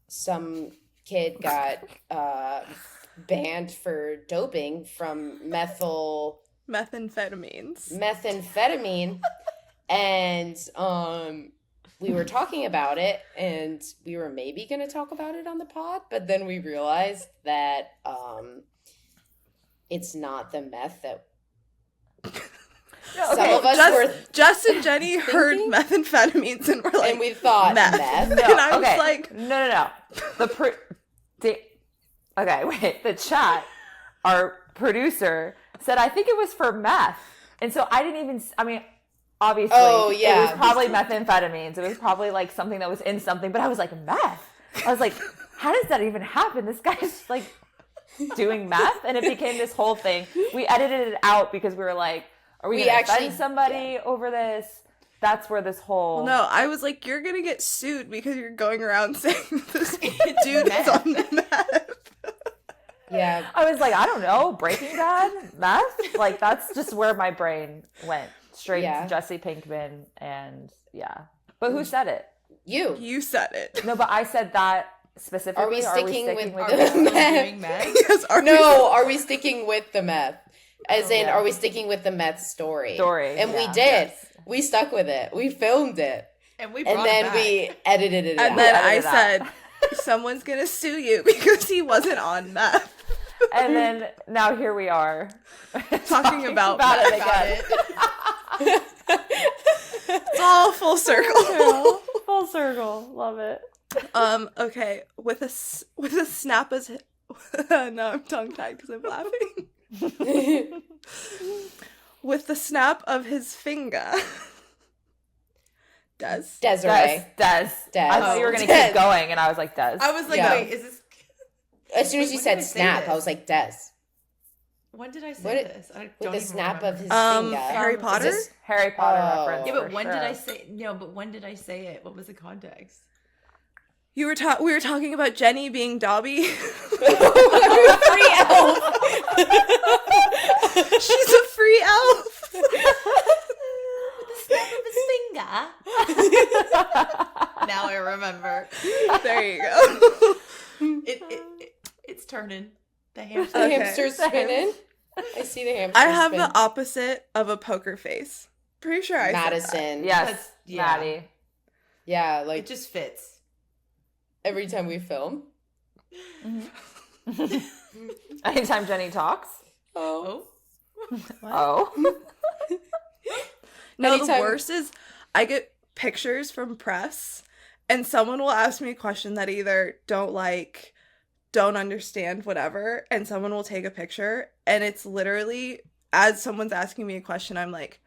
some kid got banned for doping from Methamphetamines. methamphetamine, and we were talking about it, and we were maybe going to talk about it on the pod, but then we realized that it's not the meth that some okay, of us were, Jess and Jenny heard thinking? methamphetamines and were like, and we thought meth. meth. And I was okay. like, No. Okay, wait. The chat, our producer said, I think it was for meth. And so I didn't even, I mean, obviously, Oh, yeah. it was probably methamphetamines. It was probably like something that was in something, but I was like, meth? I was like, how does that even happen? This guy's like doing meth? And it became this whole thing. We edited it out because we were like, are we going to actually- offend somebody over this? That's where this whole... no, I was like, you're going to get sued because you're going around saying this dude is on meth. Yeah, I was like, I don't know, Breaking Bad, meth? Like, that's just where my brain went. Straight Yeah. to Jesse Pinkman, and yeah. But who said it? you. You said it. No, but I said that specifically. Are we sticking with Are the we still meth? doing meth? Yes, are we- No, are we sticking with the meth? As in, yeah. are we sticking with the meth story? yeah. And we did. Yes. We stuck with it. We filmed it. And we And brought then it back. we edited it out. And then I edited it said, someone's going to sue you because he wasn't on meth. And then now here we are. Talking about it meth. again. It's all full circle. Full circle. Love it. Okay, with a snap as no, I'm tongue tied because I'm laughing. With the snap of his finger. Des. Desiree. Des. I thought you were going to Des. keep going, and I was like, Des. I was like, Yeah. wait, is this... As soon as Wait, you when said did I say snap, this? I was like, Des. When did I say What- this? I With don't the even snap remember. of his finger. Harry Is Potter? this- Harry Potter Oh. reference. Yeah, but for when sure. did I say no? But when did I say it? What was the context? We were talking about Jenny being Dobby. Free elf. She's a free elf. The snap of his finger. Now I remember. There you go. It's turning. The hamster. The Okay. hamster's spinning. I see the hamster I have spin. the opposite of a poker face. Pretty sure I said that. Madison. Yes, That's- yeah. Maddie. Yeah, It like just fits. every time we film. Anytime Jenny talks. Oh. Oh. Oh. No, the Anytime- worst is I get pictures from press and someone will ask me a question that I either don't like, don't understand, whatever, and someone will take a picture and it's literally as someone's asking me a question, I'm like,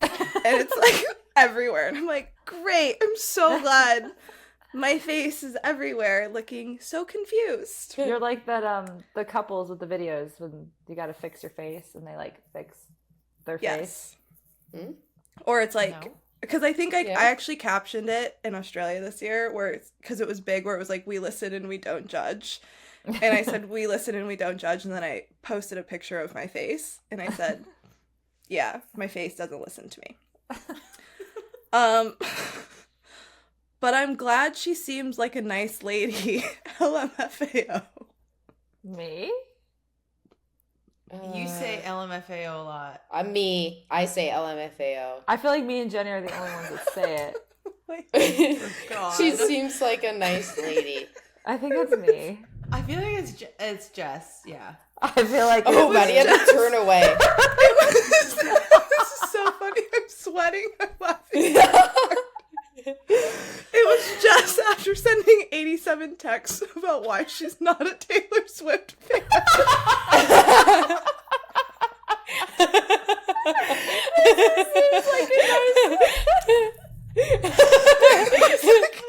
and it's like everywhere. And I'm like, great, I'm so glad my face is everywhere looking so confused. You're like that the couples with the videos when you gotta fix your face and they like fix their face. Yes. Or it's like, No. because I think I Yeah. actually captioned it in Australia this year where it's because it was big where it was like, we listen and we don't judge. And I said, we listen and we don't judge. And then I posted a picture of my face and I said, yeah, my face doesn't listen to me. But I'm glad she seems like a nice lady. LMFAO. Me? You say LMFAO a lot. Me. I say LMFAO. I feel like me and Jenny are the only ones that say it. God. She seems like a nice lady. I think that's me. I feel like it's Jess. Yeah. I feel like Oh, Maddie had to turn away. This is so funny. I'm sweating. I'm laughing. It was just after sending 87 texts about why she's not a Taylor Swift fan.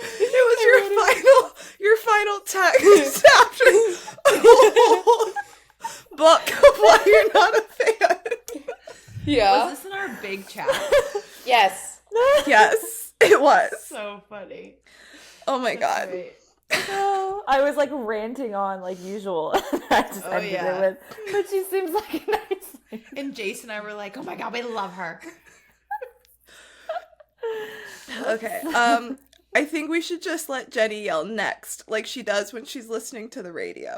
It was your final text after a whole book of why you're not a fan. Yeah. Was this in our big chat? Yes. Yes, it was. So funny. Oh my god. Great. no, I was like ranting on like usual. I just Oh, ended yeah. it with, but she seems like a nice lady. And Jason and I were like, oh my god, we love her. Okay. I think we should just let Jenny yell next, like she does when she's listening to the radio.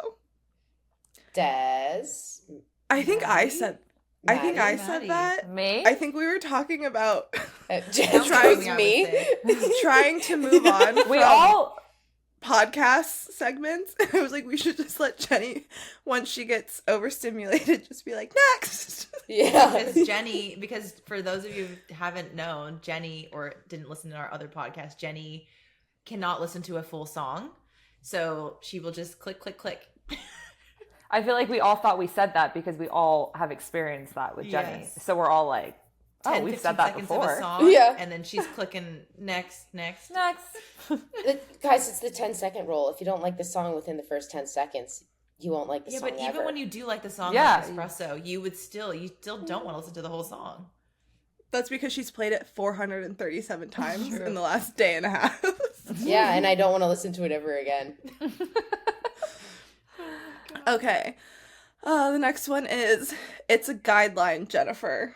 Des. I think I Maddie? said I think I Maddie. said that. Me? I think we were talking about Jess Trying goes I would me. say. trying to move on we from all podcast segments. And I was like, we should just let Jenny, once she gets overstimulated, just be like, next. Yeah. Because for those of you who haven't known, Jenny, or didn't listen to our other podcast, Jenny cannot listen to a full song. So she will just click, click, click. I feel like we all thought we said that because we all have experienced that with Jenny. Yes. So we're all like, oh, 10, we've 15 said that seconds before. of a song, Yeah. and then she's clicking next. Next. Guys, it's the 10-second rule. If you don't like the song within the first 10 seconds, you won't like the Yeah, song but ever. even when you do like the song Yeah. like Espresso, you still don't want to listen to the whole song. That's because she's played it 437 times in the last day and a half. Yeah, and I don't want to listen to it ever again. Okay. The next one is It's a Guideline, Jennifer.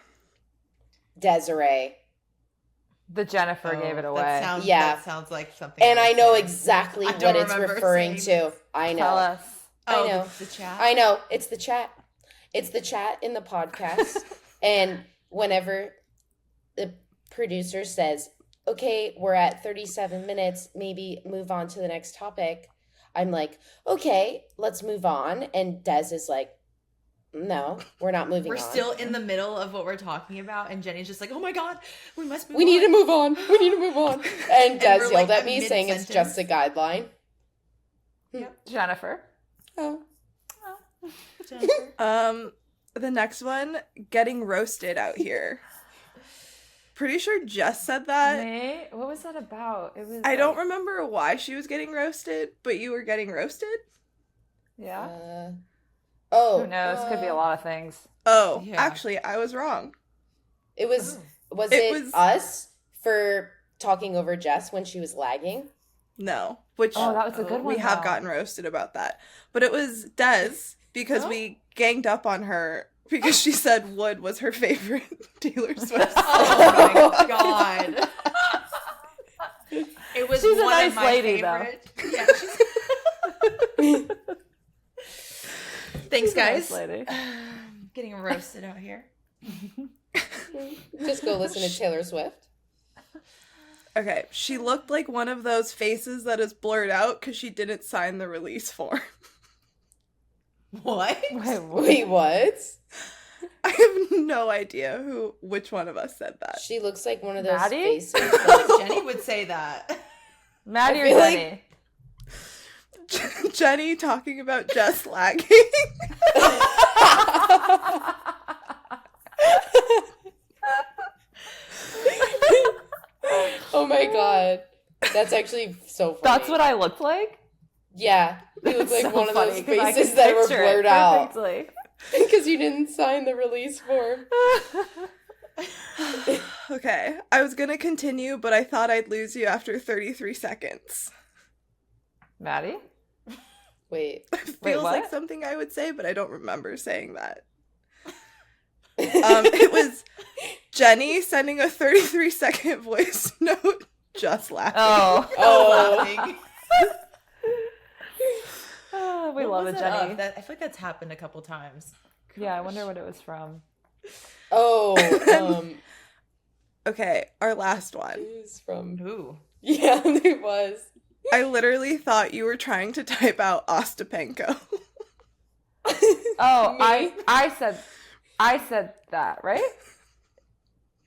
Desiree. The Jennifer gave it away. That sounds like something. And would I know say. exactly I what don't it's remember referring saying to. I know. Tell us. Oh, I know. the chat. I know. It's the chat. It's the chat in the podcast. And whenever the producer says, okay, we're at 37 minutes, maybe move on to the next topic, I'm like, okay, let's move on. And Des is like, no, we're not moving We're on. still in the middle of what we're talking about, and Jenny's just like, "Oh my god, we must move We need to on." move on. We need to move on. And Des we're, yelled like, at me a saying it's just a guideline. Jennifer. Oh. Jennifer. The next one, Getting Roasted Out Here. Pretty sure Jess said that. Me? What was that about? It was. I don't remember why she was getting roasted, but you were getting roasted? Yeah. Oh. Who knows? Could be a lot of things. Oh, Yeah. actually, I was wrong. It was, was It it was- us for talking over Jess when she was lagging? No, which Oh, that was a good one. we have though. gotten roasted about that. But it was Des, because we ganged up on her because she said Wood was her favorite Taylor Swift song. Oh my god. It was She's a one nice of my lady, though. favorite. Yeah, she's... Thanks, She's a nice guys. lady. Getting roasted out here. Just go listen to Taylor Swift. Okay, she looked like one of those faces that is blurred out because she didn't sign the release form. What? Wait, what? Wait, what? I have no idea which one of us said that. She looks like one of those Maddie? faces. I feel like Jenny would say that. Maddie I or feel like- Jenny? Jenny talking about Jess lagging. Oh my god. That's actually so funny. That's what I looked like? Yeah. You look like So one of funny, those 'cause I faces can that were picture it blurred out. perfectly. Because you didn't sign the release form. Okay, I was gonna continue, but I thought I'd lose you after 33 seconds. Maddie? Wait. Feels like what? something I would say, but I don't remember saying that. It was Jenny sending a 33-second voice note, just laughing. Oh. Oh. Laughing. We What love was it, it Jenny. of? I feel like that's happened a couple times. Yeah, I wonder what it was from. Oh. Okay, our last It one. was from. Ooh. Yeah, it was. I literally thought you were trying to type out Ostapenko. Oh, Me? I said that, right?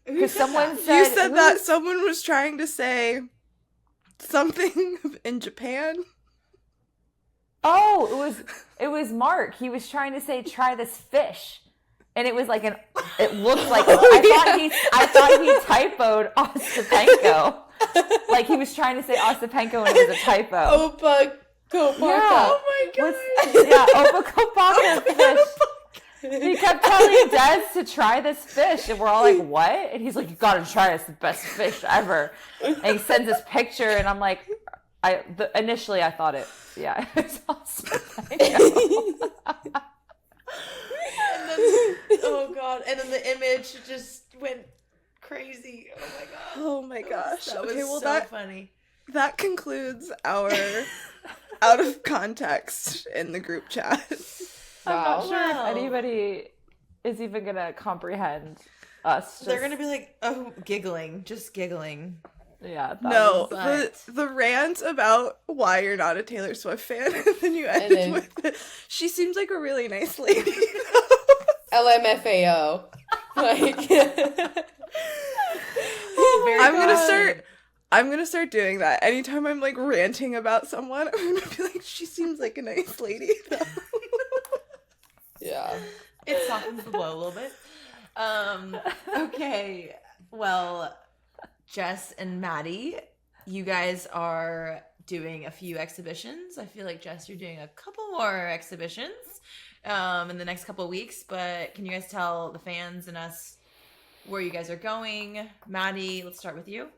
Because someone You said said that someone was trying to say something in Japan. Oh, it was Marc. He was trying to say try this fish. And it was like it looked like I thought he typoed Ostapenko. Like he was trying to say Ostapenko and it was a typo. Opa Kopaka. Yeah. Oh my god. What's, yeah, Opakopaka fish. He kept telling Des to try this fish, and we're all like, "What?" And he's like, "You gotta try it. It's the best fish ever." And he sends this picture, and I'm like, initially I thought it was Ostapenko. And then, oh god! And then the image just went crazy. Oh my god! Oh my gosh. That Okay, was well so funny. that concludes our out of context in the group chat. I'm not Wow. sure Wow. if anybody is even gonna comprehend us. They're gonna be like, oh, just giggling. Yeah. that No, was- the rant about why you're not a Taylor Swift fan, and then you ended then- with, she seems like a really nice lady. LMFAO. Like. Very I'm gonna start doing that. Anytime I'm like ranting about someone, I'm gonna be like, she seems like a nice lady. Yeah. It softens the blow a little bit. Okay. Well, Jess and Madi, you guys are doing a few exhibitions. I feel like, Jess, you're doing a couple more exhibitions in the next couple of weeks. But can you guys tell the fans and us where you guys are going? Madi, let's start with you.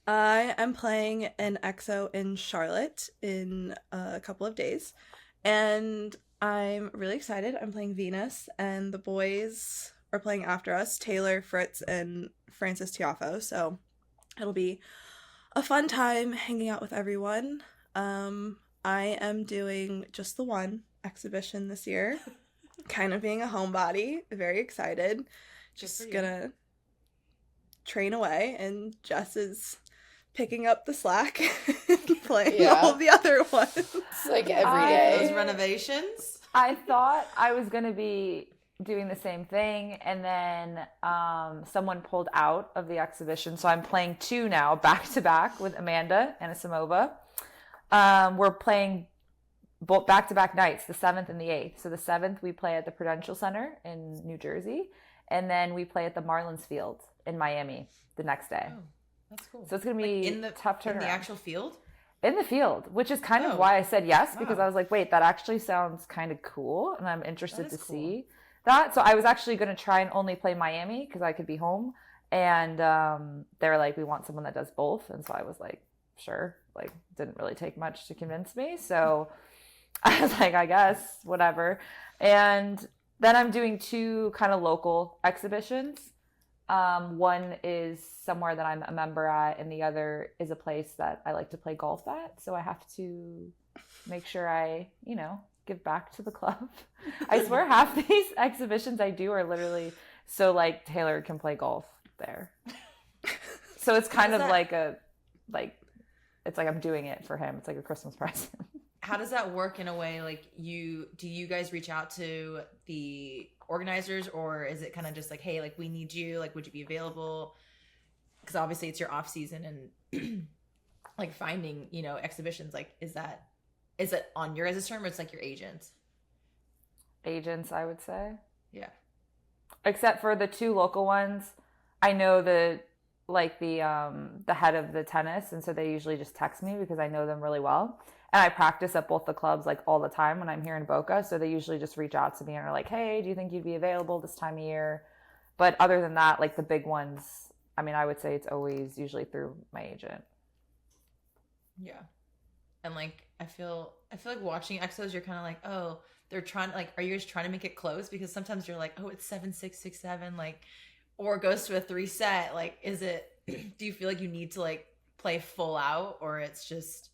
I am playing an EXO in Charlotte in a couple of days, and I'm really excited. I'm playing Venus, and the boys are playing after us, Taylor, Fritz, and Francis Tiafo, so it'll be a fun time hanging out with everyone. I am doing just the one exhibition this year, kind of being a homebody, very excited. Just gonna train away, and Jess is picking up the slack and playing all the other ones. Like every day. Those renovations. I thought I was going to be doing the same thing, and then someone pulled out of the exhibition. So I'm playing two now, back to back with Amanda and Asimova. We're playing both back-to-back nights, the 7th and the 8th. So the 7th we play at the Prudential Center in New Jersey, and then we play at the Marlins Field in Miami the next day. Oh, that's cool. So it's going to be in the tough turnaround. in the actual field. In the field, which is kind of why I said yes, because I was like, wait, that actually sounds kind of cool, and I'm interested to see that. So I was actually going to try and only play Miami because I could be home, and they were like, we want someone that does both, and so I was like, sure. Like, didn't really take much to convince me, so I was like, I guess, whatever. And then I'm doing 2 kind of local exhibitions. One is somewhere that I'm a member at, and the other is a place that I like to play golf at. So I have to make sure I, give back to the club. I swear half these exhibitions I do are literally so like Taylor can play golf there. So it's kind of it's like I'm doing it for him. It's like a Christmas present. How does that work in a way? Like, do you guys reach out to the organizers, or is it kind of just like, hey, like, we need you, like, would you be available? Because obviously it's your off season, and like finding, exhibitions, like, is it on your guys' term, or it's like your agents? Agents, I would say. Yeah. Except for the 2 local ones, I know the head of the tennis, and so they usually just text me because I know them really well. And I practice at both the clubs like all the time when I'm here in Boca, so they usually just reach out to me and are like, hey, do you think you'd be available this time of year? But other than that, like the big ones, I mean, I would say it's always usually through my agent. Yeah. And like, I feel like watching exos, you're kind of like, oh, they're trying, like, are you just trying to make it close? Because sometimes you're like, oh, it's 7-6, 6-7, like, or it goes to a 3 set. Like, do you feel like you need to like play full out, or it's just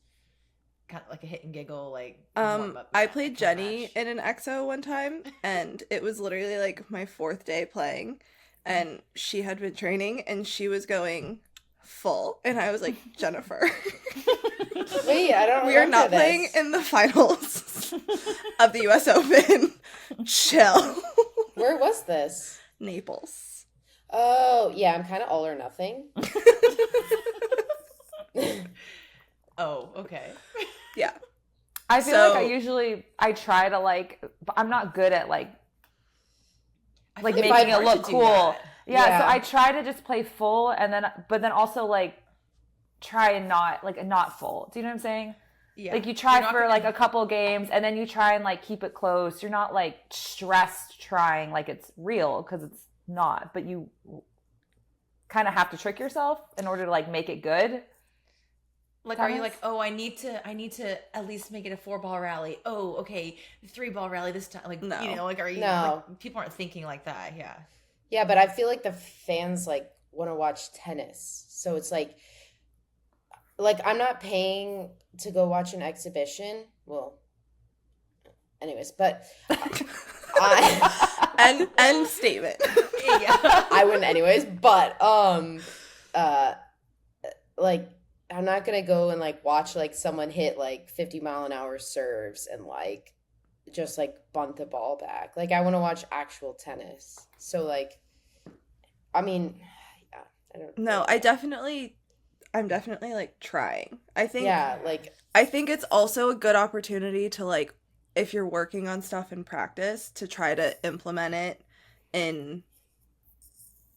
kind of like a hit and giggle, like, I played Jenny in an EXO one time, and it was literally like my 4th day playing, and she had been training and she was going full, and I was like, Jennifer, wait, I don't we are not this. playing in the finals of the US Open. Chill. Where was this? Naples. Oh, yeah, I'm kind of all or nothing. Oh, okay. Yeah. I feel like I try to like, but I'm not good at like making it look cool. Yeah, so I try to just play full, but then also like try and not full. Do you know what I'm saying? Yeah. Like you try for like a couple games, and then you try and like keep it close. You're not like stressed trying like it's real, because it's not, but you kind of have to trick yourself in order to like make it good. Like, are you like, oh, I need to at least make it a 4-ball rally. Oh, okay, 3-ball rally this time. Like, no. Like, are you? No. Like, people aren't thinking like that. Yeah. Yeah, but I feel like the fans like want to watch tennis, so it's like I'm not paying to go watch an exhibition. Well, anyways, but end statement. Yeah. I wouldn't anyways, but like, I'm not gonna go and like watch like someone hit like 50-mile-an-hour serves and like just like bunt the ball back. Like, I want to watch actual tennis. So like, I mean, yeah, I don't know. I'm definitely like trying. I think like, I think it's also a good opportunity to like, if you're working on stuff in practice, to try to implement it in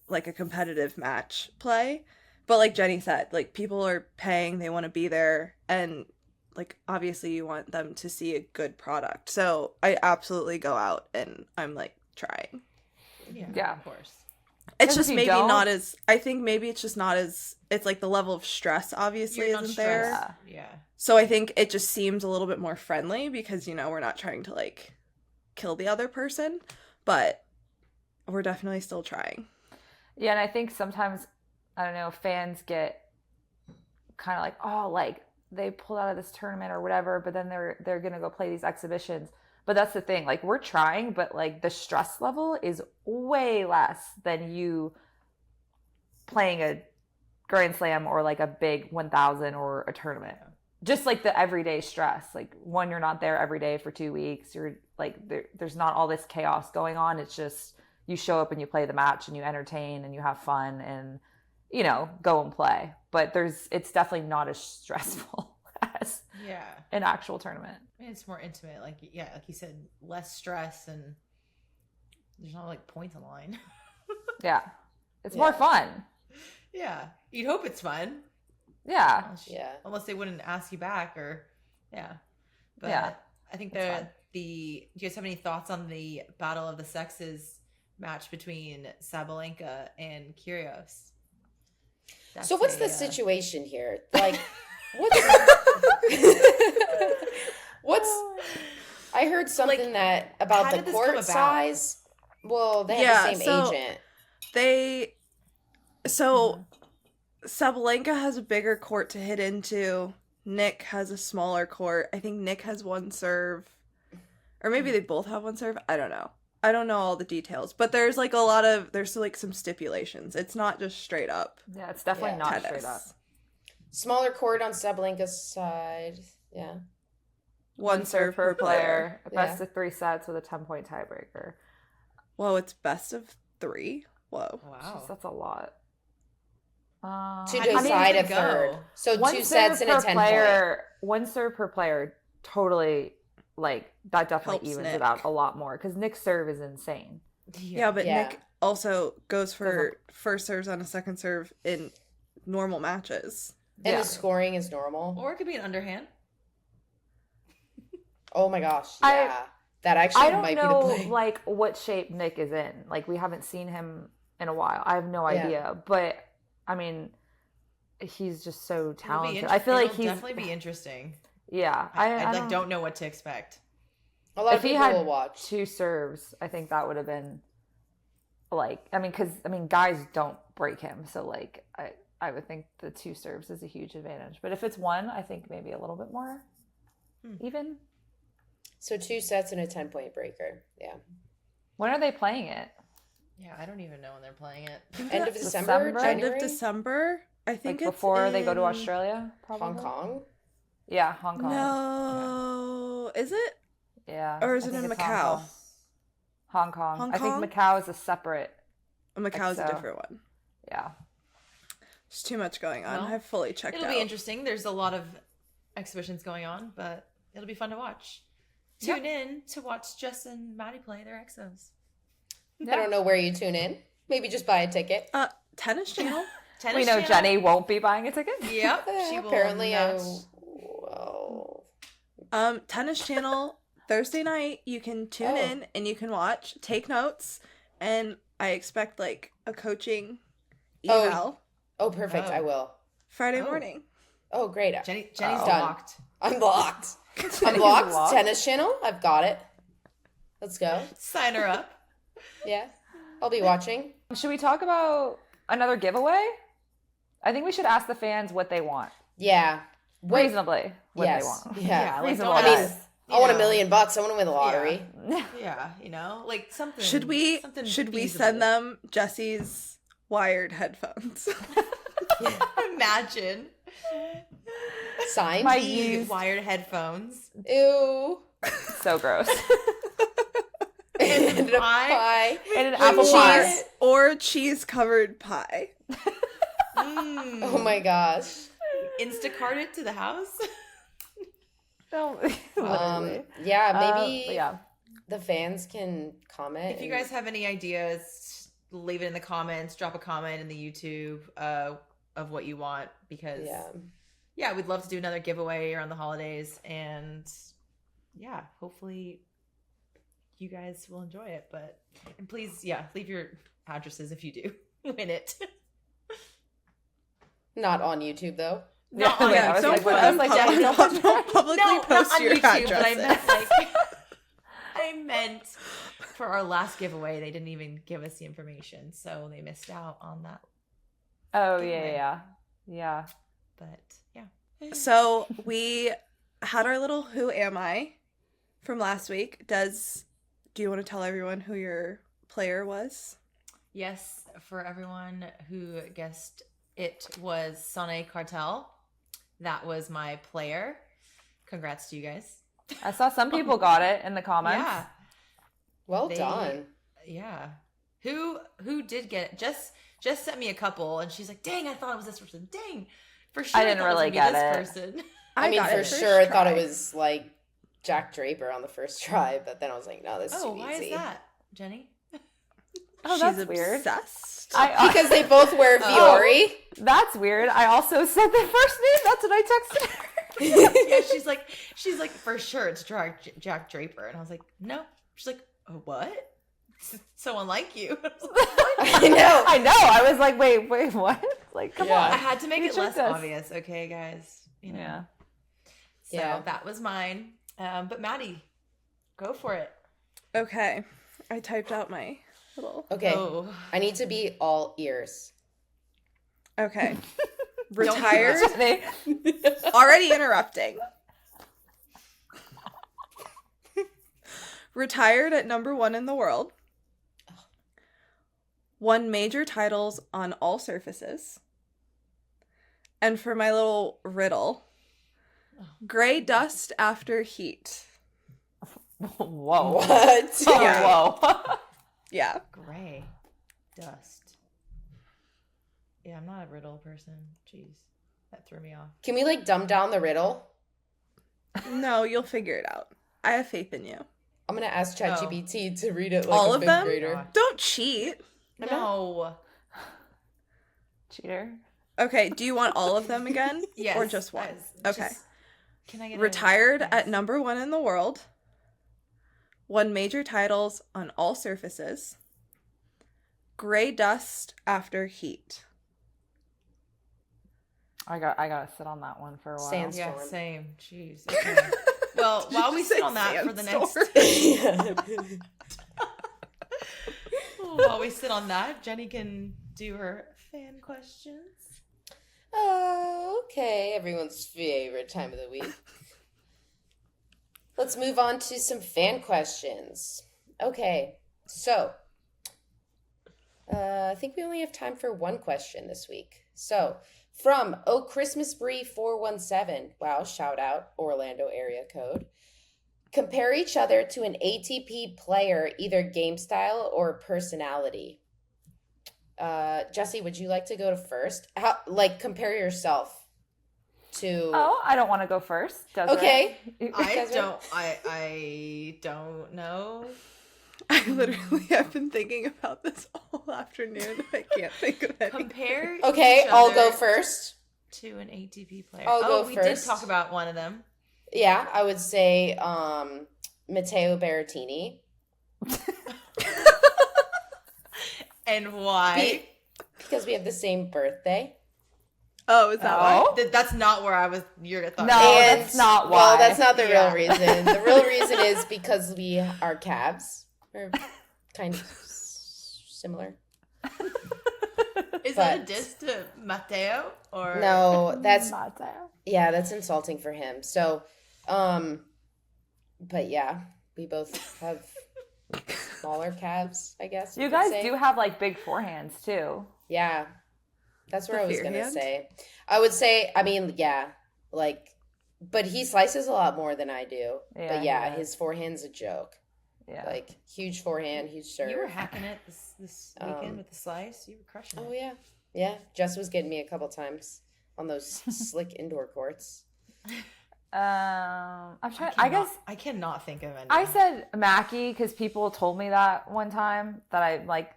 like a competitive match play. But like Jenny said, like, people are paying, they want to be there, and like obviously you want them to see a good product. So I absolutely go out and I'm like trying. Yeah, of course. It's just maybe not as, I think maybe it's just not as, it's like the level of stress obviously isn't there. Yeah. So I think it just seems a little bit more friendly because, we're not trying to like kill the other person, but we're definitely still trying. Yeah, and I think sometimes, I don't know, fans get kind of like, oh, like they pulled out of this tournament or whatever, but then they're going to go play these exhibitions. But that's the thing, like, we're trying, but like the stress level is way less than you playing a Grand Slam or like a big 1,000 or a tournament. Just like the everyday stress. Like, one, you're not there every day for 2 weeks. You're like, there's not all this chaos going on. It's just you show up and you play the match and you entertain and you have fun and, go and play. But it's definitely not as stressful as an actual tournament. I mean, it's more intimate. Like, like you said, less stress, and there's not like points on the line. Yeah. It's more fun. Yeah. You'd hope it's fun. Yeah. Yeah. Unless they wouldn't ask you back or, yeah. But Yeah, I think that's fine. do you guys have any thoughts on the Battle of the Sexes match between Sabalenka and Kyrgios? So what's the situation here? Like, what's I heard something Like, about how the did this court come about? size. Well, they have the same agent. Sabalenka has a bigger court to hit into. Nick has a smaller court. I think Nick has one serve. Or maybe they both have one serve. I don't know. I don't know all the details. But there's like there's like some stipulations. It's not just straight up. Yeah, it's definitely not tennis. straight up. Smaller court on Sabalenka's side. Yeah. One serve per player. Best of 3 sets with a 10-point tiebreaker. Whoa, it's best of 3? Whoa. Wow. That's a lot. To decide a third. So 2 sets and a 10-point. One serve per player, totally, like, that definitely Helps evens Nick. it out a lot more. Because Nick's serve is insane. Yeah, but Nick also goes for first serves on a second serve in normal matches. And the scoring is normal. Or it could be an underhand. Oh my gosh, yeah. That actually might be the play. I don't know, like, what shape Nick is in. Like, we haven't seen him in a while. I have no idea. But, I mean, he's just so talented. I feel like he's definitely be interesting. Yeah. I don't know what to expect. A lot of people will watch. 2 serves, I think that would have been, like, I mean, because, guys don't break him. So, like, I would think the 2 serves is a huge advantage. But if it's 1, I think maybe a little bit more even. So 2 sets and a 10-point breaker. Yeah. When are they playing it? Yeah, I don't even know when they're playing it. End of December? End January? of December? I think like it's before they go to Australia, probably. Hong Kong? Yeah, Hong Kong. No. Is it? Yeah. Or is it in Macau? Hong Kong. Hong I think Kong? Macau is a separate. Macau's a different one. Yeah. There's too much going on. Well, I've fully checked out. It'll be interesting. There's a lot of exhibitions going on, but it'll be fun to watch. Tune in to watch Jess and Madi play their exos. I don't know where you tune in. Maybe just buy a ticket. Tennis Channel. We know Jenny won't be buying a ticket. Yep. She will Apparently, Tennis Channel, Thursday night, you can tune in and you can watch, take notes, and I expect like a coaching eval. Oh, perfect. I will. Friday morning. Oh, great. Jenny's done. blocked. I'm blocked. I'm blocked. Tennis Channel. I've got it. Let's go. Sign her up. Yeah. I'll be watching. Should we talk about another giveaway? I think we should ask the fans what they want. Yeah. Reasonably, what they want. Yeah. Reasonable. I mean, I want $1 million. I want to win the lottery. Yeah, like something. Should we feasible. send them Jesse's wired headphones? Imagine. Signed. My used wired headphones. Ew. So gross. And a pie. And an apple pie. Or cheese covered pie. Oh my gosh. Instacart it to the house. No, yeah, maybe yeah. the fans can comment. If you guys have any ideas, leave it in the comments. Drop a comment in the YouTube of what you want, because we'd love to do another giveaway around the holidays, and hopefully you guys will enjoy it. And please, leave your addresses if you do win it. Not on YouTube though. Not on don't publicly post your addresses. But I meant for our last giveaway, they didn't even give us the information, so they missed out on that. Oh giveaway. yeah. But So we had our little "Who Am I" from last week. Do you want to tell everyone who your player was? Yes, for everyone who guessed, it was Sonny Cartel. That was my player. Congrats to you guys. I saw some people got it in the comments. Yeah. Well done. Yeah. Who did get it? Jess sent me a couple, and she's like, "Dang, I thought it was this person. Dang, for sure, I didn't thought really it was gonna get be it. this person." I mean, for sure, I thought it was like Jack Draper on the first try, but then I was like, no, this is too easy. Why is that, Jenny? Oh, She's that's weird. obsessed. Because they both wear Fiore. That's weird. I also said the first name. That's what I texted her. Yeah, she's like, for sure it's Jack Draper. And I was like, no. She's like, oh, what? It's so unlike you. I was like, what? I know. I was like, wait, what? Like, come Yeah. on. I had to make You it less tricked us. obvious, okay, guys? You know. Yeah. So Yeah. that was mine. But Maddie, go for it. Okay. I typed out my little... Okay. Oh. I need to be all ears. Okay. Don't Retired. They- Already interrupting. Retired at number 1 in the world. Won major titles on all surfaces. And for my little riddle, gray dust after heat. Whoa. What? Yeah. Whoa. Yeah. Gray dust. Yeah, I'm not a riddle person. Jeez. That threw me off. Can we like dumb down the riddle? No, you'll figure it out. I have faith in you. I'm gonna ask ChatGPT to read it like All a of fifth them? grader. Don't cheat. No. Cheater. Okay, do you want all of them again? Yes. Or just one? Yes. Okay. Can I get Retired yes. at number 1 in the world. Won major titles on all surfaces. Gray dust after heat. I gotta sit on that one for a while. Sands- Yeah, Storm. same. Jeez. Okay. Well, Did you while we just sit say on that for the sandstorm? next while we sit on that, Jenny can do her fan questions. Oh, okay. Everyone's favorite time of the week. Let's move on to some fan questions. Okay, so I think we only have time for one question this week. So from Oh Christmas Brie 417, wow, shout out Orlando area code. Compare each other to an ATP player, either game style or personality. Jesse, would you like to go to first? How, like, compare yourself to? Oh, I don't want to go first. Desiree. Okay. I don't know. I literally have been thinking about this all afternoon. I can't think of any. Compare Okay, each I'll go other first. to an ATP player. I'll go we first. did talk about one of them. Yeah, I would say Matteo Berrettini. And why? Because we have the same birthday. Oh, is that why? Oh? That's not where I was. Your thought. No. That's not why. Well, that's not the Yeah. real reason. The real reason is because we are Cavs. We're kind of similar. Is that a but- diss to Matteo or No, that's Not there. yeah, that's insulting for him. So, but yeah, we both have smaller calves, I guess. You could guys say. do have like big forehands too. Yeah, that's where The I was fear gonna hand? say. I would say, I mean, yeah, like, but he slices a lot more than I do. Yeah, But yeah, he does. his forehand's a joke. Yeah. Like huge forehand, huge serve. you were hacking it this weekend Um, with the slice? You were crushing it. Oh yeah, yeah. Jess was getting me a couple times on those slick indoor courts. I'm trying. I guess I cannot think of any. I said Mackie because people told me that one time that I like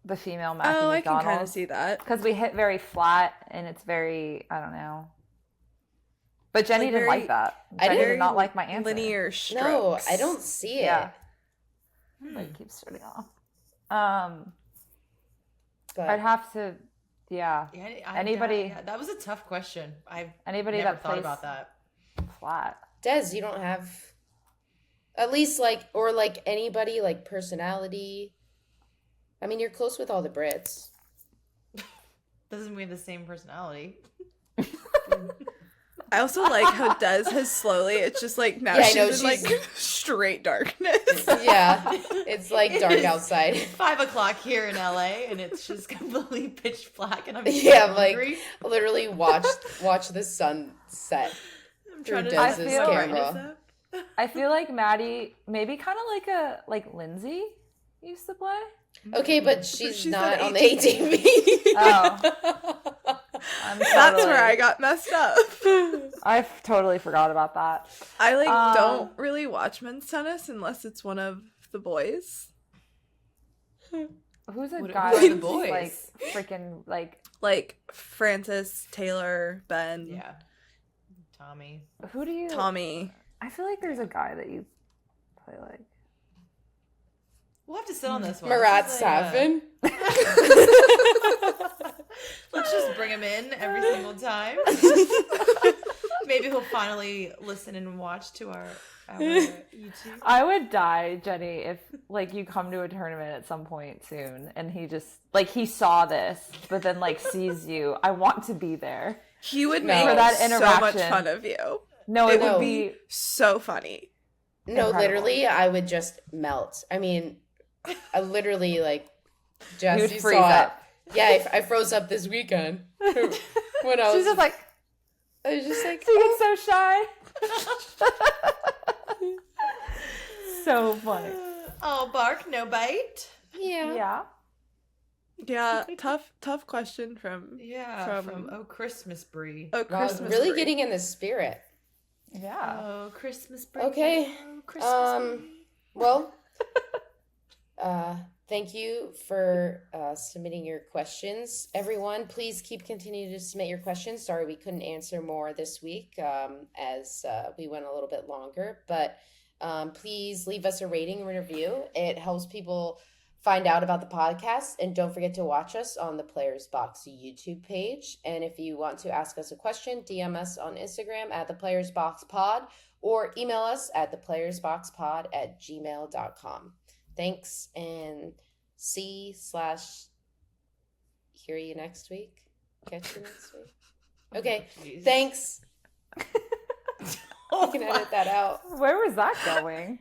the female Mackie Oh, I can kind of McDonald's see that. because we hit very flat and it's very I don't know. But Jenny Like didn't very- like that. I Jenny didn't- did not like my answer. Linear strokes. No, I don't see it. Yeah. Hmm. Like keeps starting off. But I'd have to. Yeah. Yeah, Anybody- yeah, that was a tough question. I've Anybody never that thought plays about that. flat. Des, you don't have at least like or like anybody like personality. I mean, you're close with all the Brits. Doesn't mean the same personality. I also like how Des has slowly, it's just like now Yeah, I she's know, in like she's- straight darkness. Yeah, it's like dark It is outside. 5:00 here in LA, and it's just completely pitch black, and I'm Yeah, so like hungry. literally watch the sun set. I'm through trying to Des's set the camera. brightness up. I feel like Maddie, maybe kind of like Lindsay used to play. Okay, but she's She's not an on the ATV. ATV. Oh, I'm That's totally- where I got messed up. I totally forgot about that. I like Um, don't really watch men's tennis unless it's one of the boys. Who's a What- guy who are the who's, boys? like freaking like Like Francis, Taylor, Ben, Yeah. Tommy. who do you? Tommy. I feel like there's a guy that you play like. We'll have to sit on this one. Marat This is a, Safin. let's just bring him in every single time. Maybe he'll finally listen and watch to our YouTube. I would die, Jenny, if like you come to a tournament at some point soon and he just like he saw this, but then like sees you. I want to be there. He would No. make For that so much interaction. fun of you. No, it No. would be So funny. No, Incredible. literally, I would just melt. I mean, I literally like Jess. You would You freeze saw up. it. Yeah, I froze up this weekend when I was. she's just like I was just like, you get so shy. So funny. Oh, bark, no bite. yeah. Yeah. Yeah, tough question from Yeah, From- from Oh Christmas Brie. a Wow, I was Christmas really tree. getting in the spirit. Yeah. Oh, Christmas Brie. Okay, Oh, Christmas Brie. Well, thank you for submitting your questions, everyone. Please continuing to submit your questions. Sorry we couldn't answer more this week as we went a little bit longer, but please leave us a rating and review. It helps people find out about the podcast, and don't forget to watch us on the Players Box YouTube page. And if you want to ask us a question, DM us on Instagram at theplayersboxpod or email us at theplayersboxpod@gmail.com. Thanks, and hear you next week. Catch you next week. Okay, Jeez. thanks. You can edit that out. Where was that going?